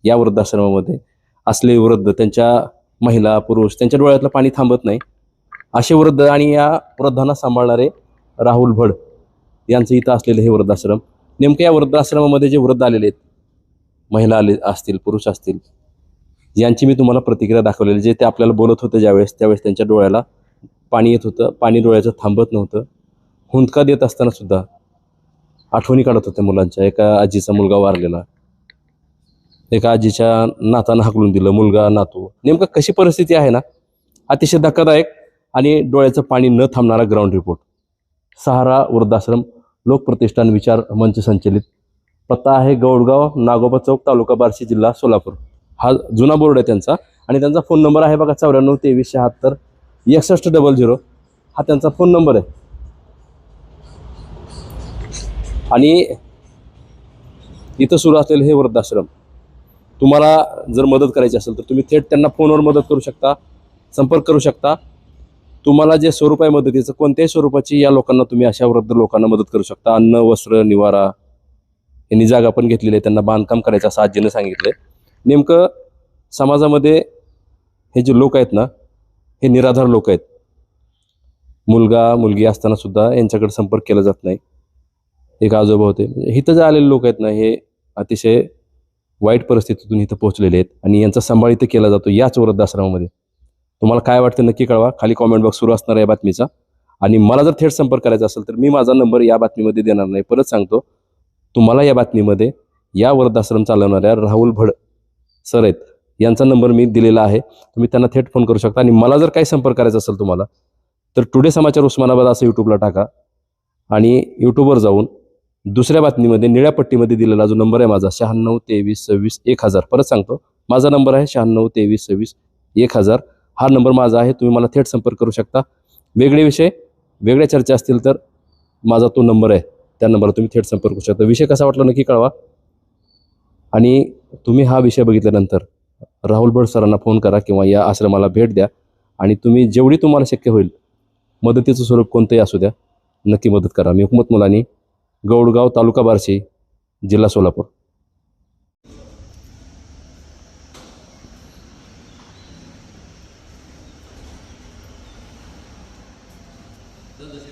या वृद्धाश्रमामध्ये. असले वृद्ध, त्यांच्या महिला पुरुष, त्यांच्या डोळ्यातलं पाणी थांबत नाही असे वृद्ध. आणि या वृद्धांना सांभाळणारे राहुल भड यांचं इथं असलेलं हे वृद्धाश्रम. नेमकं या वृद्धाश्रमामध्ये जे वृद्ध आलेले आहेत, महिला आले असतील, पुरुष असतील, यांची मी तुम्हाला प्रतिक्रिया दाखवलेली. जे ते आपल्याला बोलत होते त्यावेळेस त्यांच्या डोळ्याला पाणी येत होतं, पाणी डोळ्याचं थांबत नव्हतं. हुंदका देत असताना सुद्धा आठवणी काढत होत्या मुलांच्या. एका आजीचा मुलगा वारलेला, एका आजीच्या नातानं हाकलून दिलं, मुलगा नातू. नेमकं कशी परिस्थिती आहे ना, अतिशय धक्कादायक आणि डोळ्याचं पाणी न थांबणारा ग्राउंड रिपोर्ट. सहारा वृद्धाश्रम लोकप्रतिष्ठान विचार मंच संचलित. पत्ता आहे गौडगाव, नागोबा चौक, तालुका बार्शी, जिल्हा सोलापूर. हा जुना बोर्ड आहे त्यांचा. आणि त्यांचा फोन नंबर आहे बघा 94 23 76 6100 हा त्यांचा फोन नंबर आहे. आणि इथं सुरू असलेलं हे वृद्धाश्रम, तुम्हाला जर मदत करायची असेल तर तुम्ही थेट त्यांना फोनवर मदत करू शकता, संपर्क करू शकता. तुम्हाला जे स्वरूप आहे मदतीचं, कोणत्याही स्वरूपाची या लोकांना तुम्ही अशा वृद्ध लोकांना मदत करू शकता. अन्न, वस्त्र, निवारा, यांनी जागा पण घेतलेली आहे, त्यांना बांधकाम करायचं असं आजीनं सांगितलंय. नेमकं समाजामध्ये हे जे लोक आहेत ना, हे निराधार लोक आहेत. मुलगा मुलगी असताना सुद्धा यांच्याकडे संपर्क केला जात नाही. एक आजोबा होते, इथं जे आलेले लोक आहेत ना, हे अतिशय वाईट परिस्थितीतून इथं पोहोचलेले आहेत आणि यांचा सांभाळ इथं केला जातो याच वृद्धाश्रमामध्ये. तुम्हाला काय वाटतं नक्की कळवा. खाली कॉमेंट बॉक्स सुरू असणार आहे या बातमीचा. आणि मला जर थेट संपर्क करायचा असेल तर मी माझा नंबर या बातमीमध्ये देणार नाही. परत सांगतो, तुम्हाला या बातमीमध्ये या वृद्धाश्रम चालवणाऱ्या राहुल भड सर आहेत, यांचा नंबर मी दिलेला आहे. तुम्ही त्यांना थेट फोन करू शकता. आणि मला जर काही संपर्क करायचा असेल तुम्हाला तर टुडे समाचार उस्मानाबाद असं यूट्यूबला टाका आणि यूट्यूबवर जाऊन दुसऱ्या बातमीमध्ये निळ्या पट्टीमध्ये दिलेला जो नंबर आहे माझा 96 23 26 1000, परत सांगतो, माझा नंबर आहे 96 23 26 1000. हा नंबर माझा आहे. तुम्ही मला थेट संपर्क करू शकता. वेगळे विषय, वेगळ्या चर्चा असतील तर माझा तो नंबर आहे, त्या नंबरला तुम्ही थेट संपर्क करू शकता. विषय कसा वाटला नक्की कळवा. आणि तुम्ही हा विषय बघितल्यानंतर राहुल भड सरांना फोन करा किंवा या आश्रमाला भेट द्या. आणि तुम्ही जेवढी तुम्हाला शक्य होईल मदतीचं स्वरूप कोणतंही असू द्या, नक्की मदत करा. मी हुकमत मुलानी, गौडगाव, तालुका बार्शी, जिल्हा सोलापूर. जसजशी